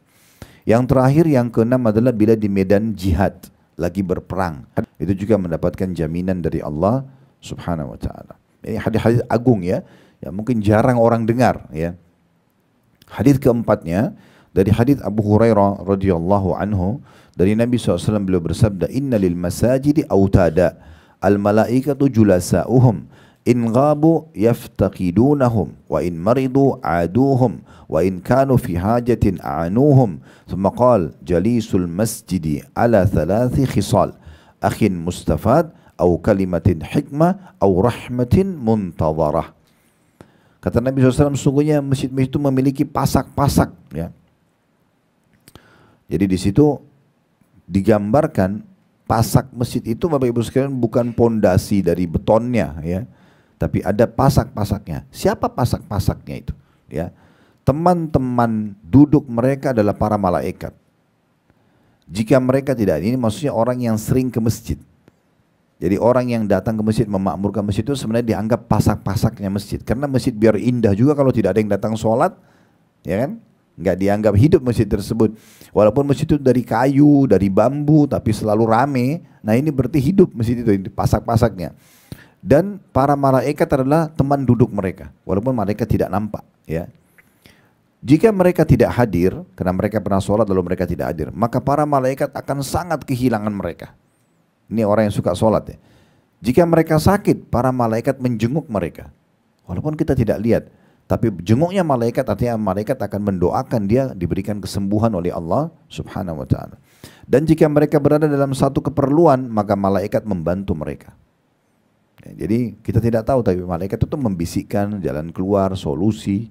Yang terakhir, yang keenam adalah bila di medan jihad, lagi berperang, itu juga mendapatkan jaminan dari Allah Subhanahu wa taala. Ini hadis-hadis agung ya, yang mungkin jarang orang dengar ya. Hadis keempatnya dari hadis Abu Hurairah radhiyallahu anhu, dari Nabi SAW beliau bersabda, "Inna lil masajidi autada, al malaikatu julasa'uhum, in ghabu yaftaqidunahum, wa in maridu aduhum, wa in kanu fi hajatin a'anuhum." Thumma qala, "Jalisul masjidi ala thalathi khisal, akhin mustafad, au kalimatin hikmah, au rahmatin muntadharah." Kata Nabi SAW, sungguhnya masjid-masjid itu memiliki pasak-pasak ya. Jadi di situ digambarkan pasak masjid itu, Bapak Ibu sekalian, bukan pondasi dari betonnya ya, tapi ada pasak-pasaknya. Siapa pasak-pasaknya itu? Ya, teman-teman duduk mereka adalah para malaikat. Jika mereka tidak, ini maksudnya orang yang sering ke masjid. Jadi orang yang datang ke masjid, memakmurkan masjid itu sebenarnya dianggap pasak-pasaknya masjid. Karena masjid biar indah juga kalau tidak ada yang datang sholat, ya kan? Nggak dianggap hidup masjid tersebut. Walaupun masjid itu dari kayu, dari bambu, tapi selalu rame. Nah ini berarti hidup masjid itu, pasak-pasaknya. Dan para malaikat adalah teman duduk mereka, walaupun malaikat tidak nampak. Ya. Jika mereka tidak hadir, karena mereka pernah sholat lalu mereka tidak hadir, maka para malaikat akan sangat kehilangan mereka. Ini orang yang suka sholat ya. Jika mereka sakit, para malaikat menjenguk mereka. Walaupun kita tidak lihat, tapi jenguknya malaikat artinya malaikat akan mendoakan dia diberikan kesembuhan oleh Allah Subhanahu wa taala. Dan jika mereka berada dalam satu keperluan, maka malaikat membantu mereka. Ya, jadi kita tidak tahu, tapi malaikat itu membisikkan jalan keluar, solusi.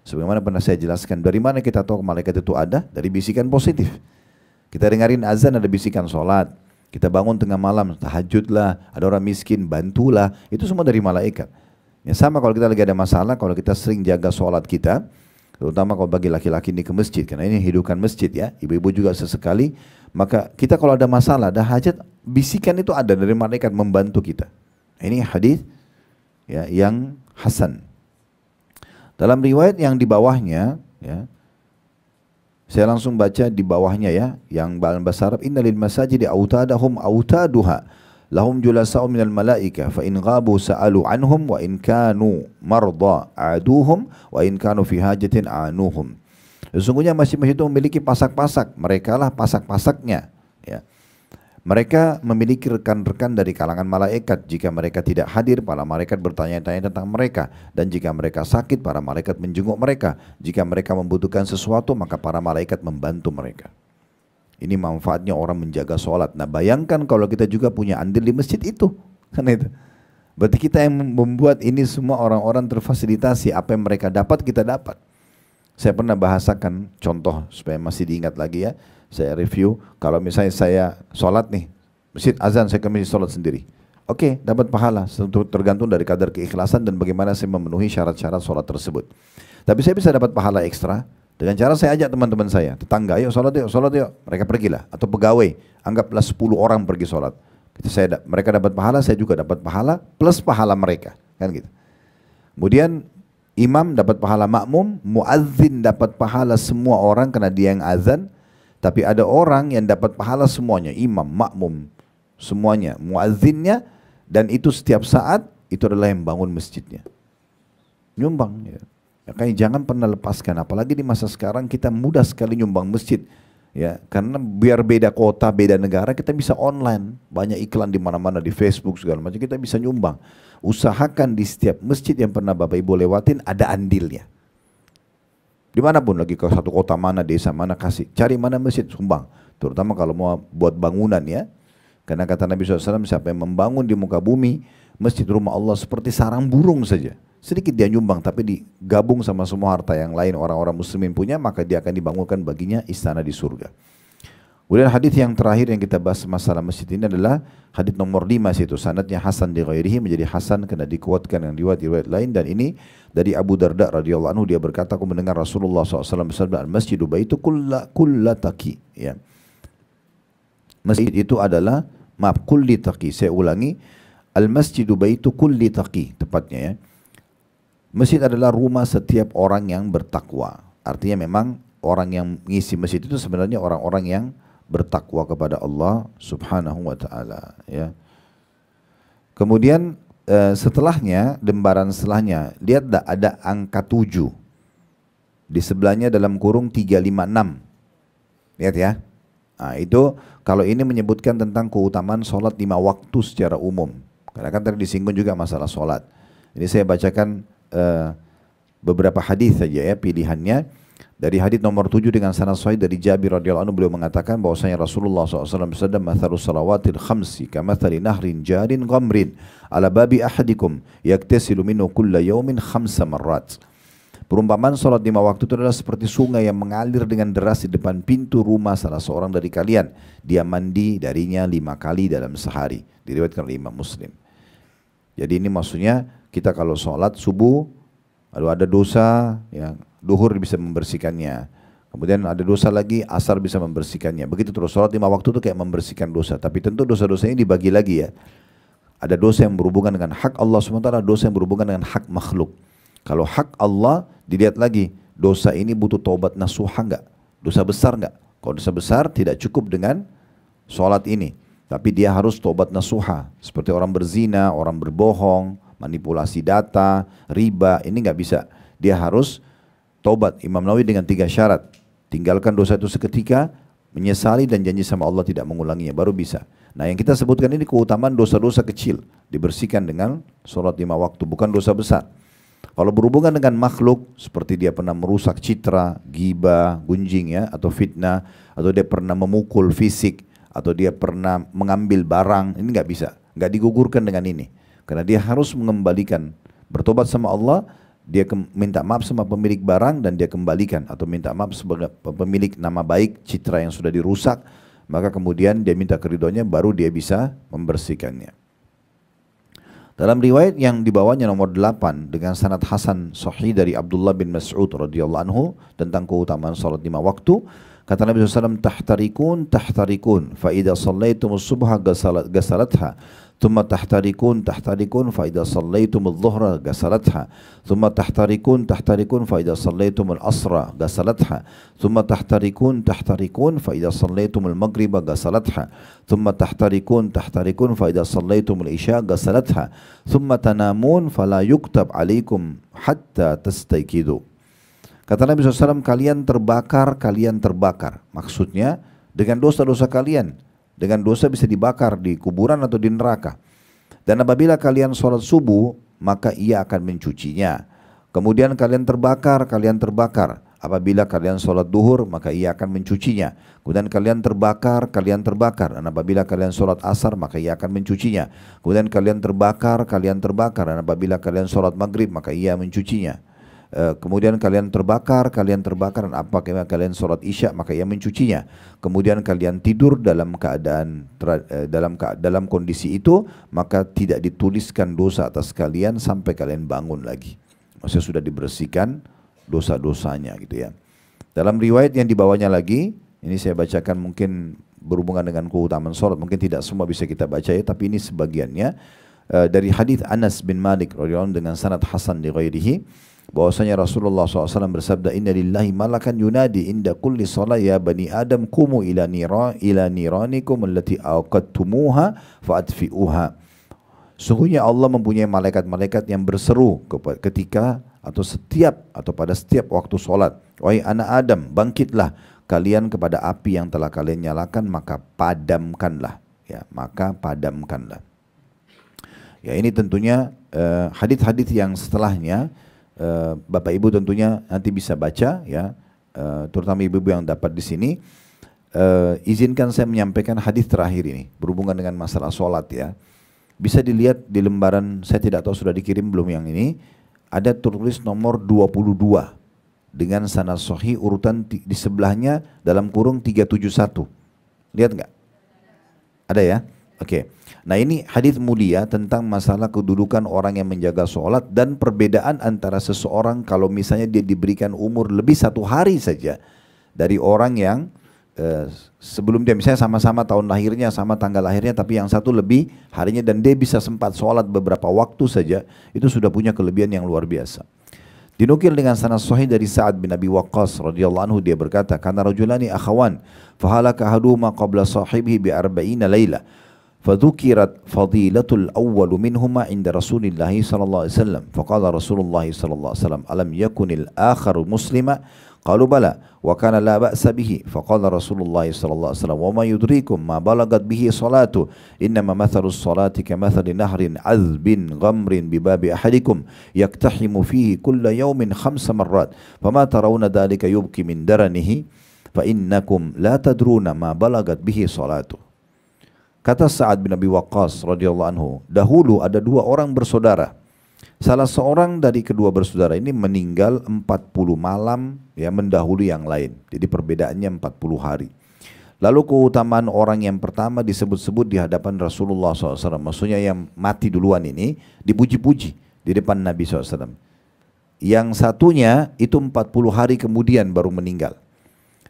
Sebagaimana pernah saya jelaskan, dari mana kita tahu malaikat itu ada? Dari bisikan positif. Kita dengarin azan ada bisikan sholat. Kita bangun tengah malam, tahajudlah, ada orang miskin, bantulah. Itu semua dari malaikat. Ya, sama kalau kita lagi ada masalah, kalau kita sering jaga sholat kita, terutama kalau bagi laki-laki ini ke masjid, karena ini hidupkan masjid ya, ibu-ibu juga sesekali, maka kita kalau ada masalah, ada hajat, bisikan itu ada dari malaikat membantu kita. Ini hadis ya, yang hasan. Dalam riwayat yang di bawahnya, ya, saya langsung baca di bawahnya ya, yang dalam bahasa Arab, innalil masajidi autadahum autaduha lahum julasa'u minal malaika fa in ghabu sa'alu anhum wa in kanu marda aduhum wa in kanu fi hajatin anuhum. Sesungguhnya masjid-masjid itu memiliki pasak-pasak, mereka lah pasak-pasaknya ya. Mereka memiliki rekan-rekan dari kalangan malaikat. Jika mereka tidak hadir, para malaikat bertanya-tanya tentang mereka. Dan jika mereka sakit, para malaikat menjenguk mereka. Jika mereka membutuhkan sesuatu, maka para malaikat membantu mereka. Ini manfaatnya orang menjaga sholat. Nah bayangkan kalau kita juga punya andil di masjid itu. Kan itu. Berarti kita yang membuat ini semua orang-orang terfasilitasi. Apa yang mereka dapat, kita dapat. Saya pernah bahasakan contoh supaya masih diingat lagi ya. Saya review, kalau misalnya saya sholat nih, masjid azan, saya ke masjid sholat sendiri. Oke, dapat pahala, tergantung dari kadar keikhlasan dan bagaimana saya memenuhi syarat-syarat sholat tersebut. Tapi saya bisa dapat pahala ekstra dengan cara saya ajak teman-teman saya, tetangga, yuk sholat yuk, sholat yuk. Mereka pergilah, atau pegawai, anggaplah 10 orang pergi sholat. Mereka dapat pahala, saya juga dapat pahala, plus pahala mereka. Kan gitu. Kemudian imam dapat pahala makmum, muadzin dapat pahala semua orang karena dia yang azan. Tapi ada orang yang dapat pahala semuanya, imam, makmum, semuanya, muazzinnya, dan itu setiap saat itu adalah yang bangun masjidnya. Nyumbang ya. Makanya jangan pernah lepaskan, apalagi di masa sekarang kita mudah sekali nyumbang masjid. Ya, karena biar beda kota, beda negara, kita bisa online, banyak iklan di mana-mana di Facebook segala macam, kita bisa nyumbang. Usahakan di setiap masjid yang pernah Bapak Ibu lewatin ada andilnya. Dimanapun lagi, ke satu kota mana, desa mana, kasih. Cari mana masjid, sumbang. Terutama kalau mau buat bangunan ya. Karena kata Nabi SAW, siapa yang membangun di muka bumi, masjid rumah Allah seperti sarang burung saja. Sedikit dia nyumbang, tapi digabung sama semua harta yang lain orang-orang muslimin punya, maka dia akan dibangunkan baginya istana di surga. Kemudian hadis yang terakhir yang kita bahas masalah masjid ini adalah hadis nomor 5 situ. Sanadnya hasan di ghairihi, menjadi hasan karena dikuatkan yang riwayat lain, dan ini dari Abu Darda radhiyallahu anhu, dia berkata, aku mendengar Rasulullah SAW bersabda, al-masjidu baitu kulla taqi, ya. Masjid itu adalah, maaf, kulli taqi, saya ulangi, al-masjidu baitu kulli taqi, tepatnya ya. Masjid adalah rumah setiap orang yang bertakwa. Artinya memang orang yang mengisi masjid itu sebenarnya orang-orang yang bertakwa kepada Allah Subhanahu wa taala, ya. Kemudian setelahnya, lembaran setelahnya, lihat ada angka 7. Di sebelahnya dalam kurung 356. Lihat ya. Nah, itu kalau ini menyebutkan tentang keutamaan sholat 5 waktu secara umum. Karena kan tadi disinggung juga masalah sholat. Ini saya bacakan beberapa hadis saja ya pilihannya. Dari hadis nomor 7 dengan sanad sahih dari Jabir radhiyallahu anhu, beliau mengatakan bahwasanya Rasulullah SAW bersabda, "Mathalus salawatil khamsi kamathali nahrin jarin ghamrin ala babi ahadikum yaktasilu minhu kulla yawmin khamsa marrat." Perumpamaan salat 5 waktu itu adalah seperti sungai yang mengalir dengan deras di depan pintu rumah salah seorang dari kalian. Dia mandi darinya 5 kali dalam sehari. Diriwayatkan oleh Imam Muslim. Jadi ini maksudnya kita kalau sholat subuh, lalu ada dosa, ya, duhur bisa membersihkannya. Kemudian ada dosa lagi, asar bisa membersihkannya. Begitu terus, sholat 5 waktu itu kayak membersihkan dosa. Tapi tentu dosa-dosa ini dibagi lagi ya. Ada dosa yang berhubungan dengan hak Allah SWT, dosa yang berhubungan dengan hak makhluk. Kalau hak Allah, dilihat lagi, dosa ini butuh taubat nasuha enggak? Dosa besar enggak? Kalau dosa besar tidak cukup dengan sholat ini. Tapi dia harus taubat nasuha. Seperti orang berzina, orang berbohong, manipulasi data, riba, ini enggak bisa. Dia harus taubat. Imam Nawawi dengan 3 syarat. Tinggalkan dosa itu seketika, menyesali dan janji sama Allah tidak mengulanginya, baru bisa. Nah yang kita sebutkan ini keutamaan dosa-dosa kecil, dibersihkan dengan sholat 5 waktu, bukan dosa besar. Kalau berhubungan dengan makhluk, seperti dia pernah merusak citra, ghibah, gunjing ya, atau fitnah, atau dia pernah memukul fisik, atau dia pernah mengambil barang, ini nggak bisa, nggak digugurkan dengan ini. Karena dia harus mengembalikan, bertobat sama Allah, dia minta maaf sama pemilik barang dan dia kembalikan, atau minta maaf sebagai pemilik nama baik, citra yang sudah dirusak, maka kemudian dia minta keridhoannya, baru dia bisa membersihkannya. Dalam riwayat yang dibawanya nomor 8 dengan sanad hasan sahih dari Abdullah bin Mas'ud radhiyallahu anhu tentang keutamaan salat 5 waktu, kata Nabi SAW, tahtarikun fa idza shallaitumus subha gasalatha, thumma tahtarikun fa idza shallaitumudz dhuhra gasalatha, thumma tahtarikun fa idza shallaitumul asra gasalatha, thumma tahtarikun fa idza shallaitumul maghriba gasalatha, thumma tahtarikun fa idza shallaitumul isya gasalatha, thumma tanamun fala yuktab alaikum hatta tastayqidu. Kata Nabi SAW, kalian terbakar. Maksudnya dengan dosa-dosa kalian. Dengan dosa bisa dibakar di kuburan atau di neraka. Dan apabila kalian sholat subuh, maka ia akan mencucinya. Kemudian kalian terbakar. Apabila kalian sholat duhur, maka ia akan mencucinya. Kemudian kalian terbakar. Dan apabila kalian sholat asar, maka ia akan mencucinya. Kemudian kalian terbakar. Dan apabila kalian sholat maghrib, maka ia mencucinya. Kemudian kalian terbakar dan apabila kalian sholat isya maka ia mencucinya. Kemudian kalian tidur dalam keadaan dalam kondisi itu, maka tidak dituliskan dosa atas kalian sampai kalian bangun lagi. Maksudnya sudah dibersihkan dosa-dosanya gitu ya. Dalam riwayat yang dibawanya lagi, ini saya bacakan mungkin berhubungan dengan keutamaan sholat, mungkin tidak semua bisa kita baca ya, tapi ini sebagiannya dari hadis Anas bin Malik radhiyallahu anhu dengan sanad hasan li ghairihi, bahwasanya Rasulullah SAW bersabda, inna lillahi malakan yunadi inda kulli salat ya bani adam kumu ila niranikum allati awqadtumuha fa'adfi'uha. Sungguhnya Allah mempunyai malaikat-malaikat yang berseru ketika atau pada setiap waktu solat, wahai anak Adam, bangkitlah kalian kepada api yang telah kalian nyalakan, maka padamkanlah. Ya, ini tentunya hadis-hadis yang setelahnya Bapak Ibu tentunya nanti bisa baca ya, terutama ibu-ibu yang dapat di sini. Izinkan saya menyampaikan hadis terakhir ini berhubungan dengan masalah sholat ya. Bisa dilihat di lembaran, saya tidak tahu sudah dikirim belum yang ini, ada tertulis nomor 22 dengan sanad sahih urutan di sebelahnya dalam kurung 371 Lihat nggak? Ada ya? Oke. Nah ini hadis mulia tentang masalah kedudukan orang yang menjaga sholat dan perbedaan antara seseorang kalau misalnya dia diberikan umur lebih 1 hari saja dari orang yang sebelum dia misalnya sama-sama tahun lahirnya, sama tanggal lahirnya, tapi yang satu lebih harinya dan dia bisa sempat sholat beberapa waktu saja, itu sudah punya kelebihan yang luar biasa. Dinukil dengan sanad sahih dari Sa'ad bin Abi Waqqas radhiyallahu anhu, dia berkata, "Kana rajulani akhawan, fahalaka ahaduhuma qabla sahibihi bi arba'ina laila, fadzukirat fadilatul awwal minhuma inda Rasulillah sallallahu alaihi wasallam, faqala Rasulullah sallallahu alaihi wasallam, alam yakunil akharu muslima?" Qalu bala wa kana la ba'sa bihi, faqala Rasulullah sallallahu alaihi wasallam, wa ma yudrikum ma balagat bihi salatu, innama mathalus salati kamathali nahrin azbin ghamrin bibabi ahadikum yaktahimu fihi kulla yawmin 5 marrat, fama tarawna dhalika yubki min daranihi fa innakum la tadruna ma balagat bihi salatu. Kata Sa'ad bin Abi Waqqas radhiyallahu anhu, dahulu ada 2 orang bersaudara. Salah seorang dari kedua bersaudara ini meninggal 40 malam ya mendahului yang lain. Jadi perbedaannya 40 hari. Lalu keutamaan orang yang pertama disebut-sebut di hadapan Rasulullah SAW. Maksudnya yang mati duluan ini dipuji-puji di depan Nabi SAW. Yang satunya itu 40 hari kemudian baru meninggal.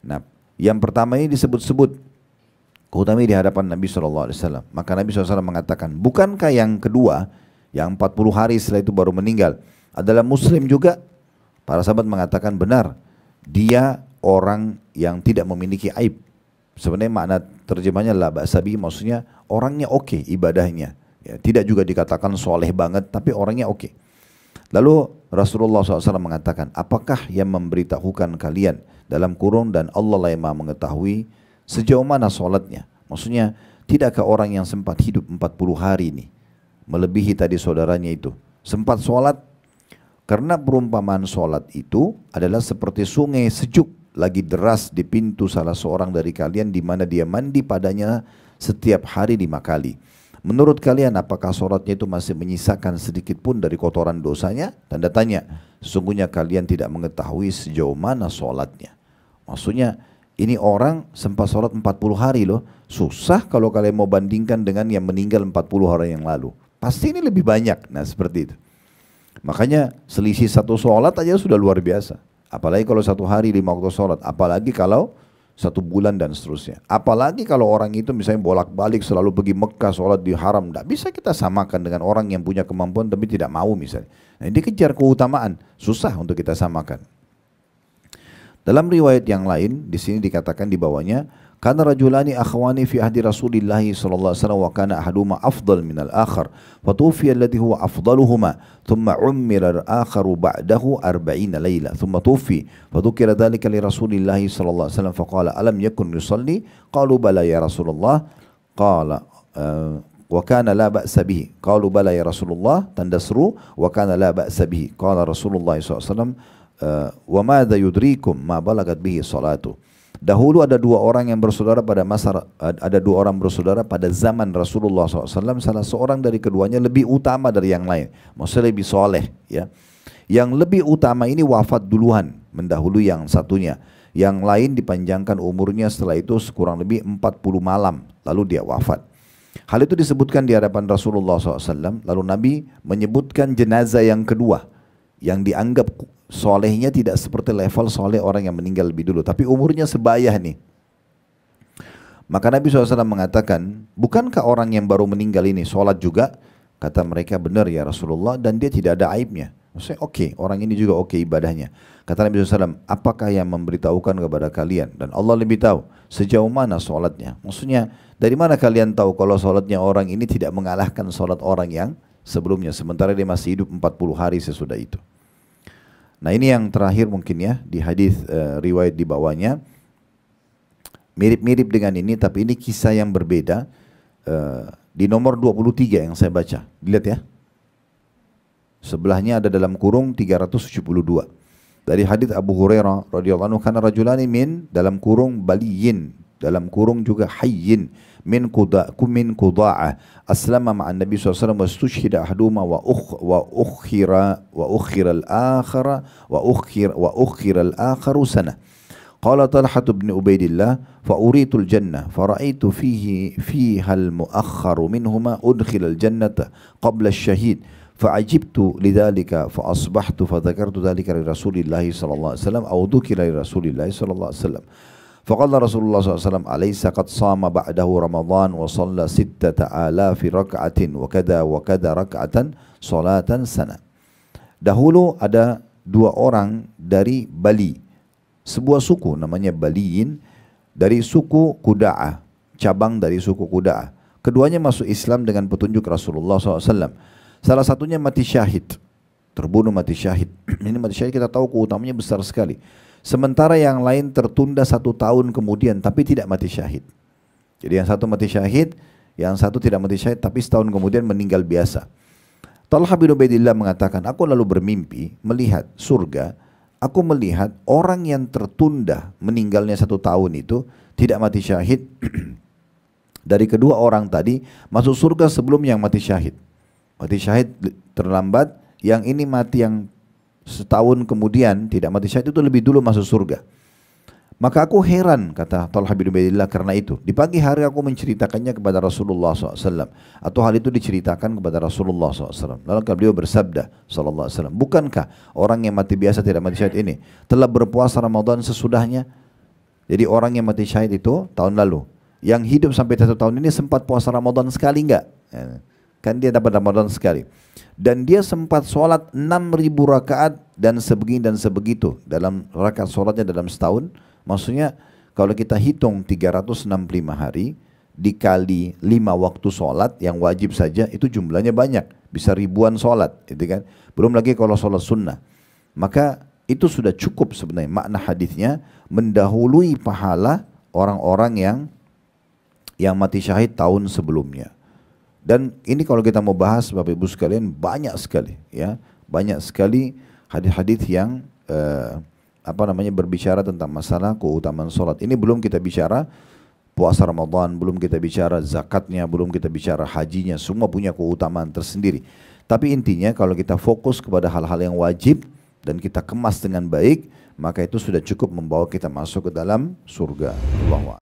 Nah, yang pertama ini disebut-sebut keutamaan di hadapan Nabi SAW. Maka Nabi SAW mengatakan, bukankah yang kedua, yang 40 hari setelah itu baru meninggal, adalah muslim juga? Para sahabat mengatakan benar, dia orang yang tidak memiliki aib. Sebenarnya makna terjemahnya la ba'sa bihi, maksudnya orangnya oke ibadahnya. Ya, tidak juga dikatakan soleh banget, tapi orangnya oke. Lalu Rasulullah SAW mengatakan, apakah yang memberitahukan kalian dalam kurung dan Allah lah yang maha mengetahui sejauh mana sholatnya? Maksudnya, tidakkah orang yang sempat hidup 40 hari ini melebihi tadi saudaranya itu sempat sholat? Karena perumpamaan sholat itu adalah seperti sungai sejuk lagi deras di pintu salah seorang dari kalian, di mana dia mandi padanya setiap hari 5 kali. Menurut kalian apakah sholatnya itu masih menyisakan sedikit pun dari kotoran dosanya? Tanda tanya. Sesungguhnya kalian tidak mengetahui sejauh mana sholatnya. Maksudnya ini orang sempat sholat 40 hari loh. Susah kalau kalian mau bandingkan dengan yang meninggal 40 hari yang lalu. Pasti ini lebih banyak. Nah seperti itu. Makanya selisih 1 sholat aja sudah luar biasa. Apalagi kalau 1 hari 5 waktu sholat. Apalagi kalau 1 bulan dan seterusnya. Apalagi kalau orang itu misalnya bolak-balik selalu pergi Mekah sholat di haram. Tidak bisa kita samakan dengan orang yang punya kemampuan tapi tidak mau misalnya. Nah ini kejar keutamaan. Susah untuk kita samakan. Dalam riwayat yang lain di sini dikatakan di bawahnya, kana rajulani akhwani fi ahdi Rasulillah sallallahu alaihi wasallam wa kana ahaduhuma afdal min al-akhar fatufiya alladhi huwa afdaluhuma thumma ummira al-akharu ba'dahu 40 laila thumma tufi fadhukira dhalika li Rasulillah sallallahu alaihi wasallam faqala alam yakun yusalli qalu bala ya Rasulullah qala wa kana la ba'sa bihi qalu bala ya Rasulullah tandasru wa kana la ba'sa bihi qala Rasulullah sallallahu alaihi wasallam wa madza yudrikum ma balagat bihi salatu. Dahulu ada 2 orang yang bersaudara pada pada zaman Rasulullah SAW. Salah seorang dari keduanya lebih utama dari yang lain, maksudnya lebih soleh ya. Yang lebih utama ini wafat duluan mendahului yang satunya. Yang lain dipanjangkan umurnya setelah itu kurang lebih 40 malam lalu dia wafat. Hal itu disebutkan di hadapan Rasulullah SAW. Lalu Nabi menyebutkan jenazah yang kedua yang dianggap solehnya tidak seperti level soleh orang yang meninggal lebih dulu, tapi umurnya sebayah nih. Maka Nabi SAW mengatakan, bukankah orang yang baru meninggal ini sholat juga? Kata mereka, benar ya Rasulullah, dan dia tidak ada aibnya. Maksudnya oke, orang ini juga oke ibadahnya. Kata Nabi SAW, apakah yang memberitahukan kepada kalian? Dan Allah lebih tahu sejauh mana sholatnya. Maksudnya dari mana kalian tahu kalau sholatnya orang ini tidak mengalahkan sholat orang yang sebelumnya, sementara dia masih hidup 40 hari sesudah itu. Nah ini yang terakhir mungkin ya di hadis riwayat di bawahnya, mirip-mirip dengan ini tapi ini kisah yang berbeda. Di nomor 23 yang saya baca, dilihat ya, sebelahnya ada dalam kurung 372 dari hadis Abu Hurairah radhiyallahu anhu, kana rajulani min dalam kurung baliyin, dalam kurung juga hayyin min quda'ah aslama ma'an Nabi SAW wa stushhida ahduma wa ukhira al-akharu sana. Qala Talhah bin Ubaidillah fa uritul jannah fa ra'aitu fiha al-mu'akhkharu minhuma udkhila al-jannata qabla asy-syahid fa'ajibtu lidzalika fa asbahtu fa dzakartu dzalika li Rasulillah sallallahu alaihi wasallam aw dzukira li Rasulillah sallallahu alaihi wasallam. فقال رسول الله صلى الله عليه وسلم أليس قد صام بعده رمضان وصلى 6,000 ركعة وكذا ركعة صلاة سنة. Dahulu ada dua orang dari Bali, sebuah suku namanya Baliin, dari suku Kuda'ah, cabang dari suku Kuda'ah. Keduanya masuk Islam dengan petunjuk Rasulullah SAW. Salah satunya mati syahid, terbunuh mati syahid. Ini mati syahid kita tahu keutamanya besar sekali. Sementara yang lain tertunda 1 tahun kemudian tapi tidak mati syahid. Jadi yang satu mati syahid, yang satu tidak mati syahid tapi setahun kemudian meninggal biasa. Talhah bin Ubaidillah mengatakan, aku lalu bermimpi melihat surga. Aku melihat orang yang tertunda meninggalnya 1 tahun itu tidak mati syahid. Dari kedua orang tadi masuk surga sebelum yang mati syahid. Mati syahid terlambat, yang ini mati yang setahun kemudian tidak mati syahid itu lebih dulu masuk surga. Maka aku heran, kata Talhah bin Ubaidillah, karena itu. Di pagi hari aku menceritakannya kepada Rasulullah SAW. Atau hal itu diceritakan kepada Rasulullah SAW. Lalu beliau bersabda SAW, bukankah orang yang mati biasa tidak mati syahid ini telah berpuasa Ramadan sesudahnya? Jadi orang yang mati syahid itu tahun lalu, yang hidup sampai 1 tahun ini sempat puasa Ramadan sekali enggak? Kan dia dapat Ramadan sekali. Dan dia sempat sholat 6.000 rakaat dan sebegini dan sebegitu. Dalam rakaat sholatnya dalam setahun. Maksudnya kalau kita hitung 365 hari dikali 5 waktu sholat yang wajib saja, itu jumlahnya banyak. Bisa ribuan sholat, gitu kan. Belum lagi kalau sholat sunnah. Maka itu sudah cukup sebenarnya. Makna hadisnya mendahului pahala orang-orang yang mati syahid tahun sebelumnya. Dan ini kalau kita mau bahas Bapak Ibu sekalian banyak sekali, ya, banyak sekali hadis-hadis yang berbicara tentang masalah keutamaan sholat. Ini belum kita bicara puasa Ramadan, belum kita bicara zakatnya, belum kita bicara hajinya, semua punya keutamaan tersendiri. Tapi intinya kalau kita fokus kepada hal-hal yang wajib dan kita kemas dengan baik, maka itu sudah cukup membawa kita masuk ke dalam surga. Allahu a'lam.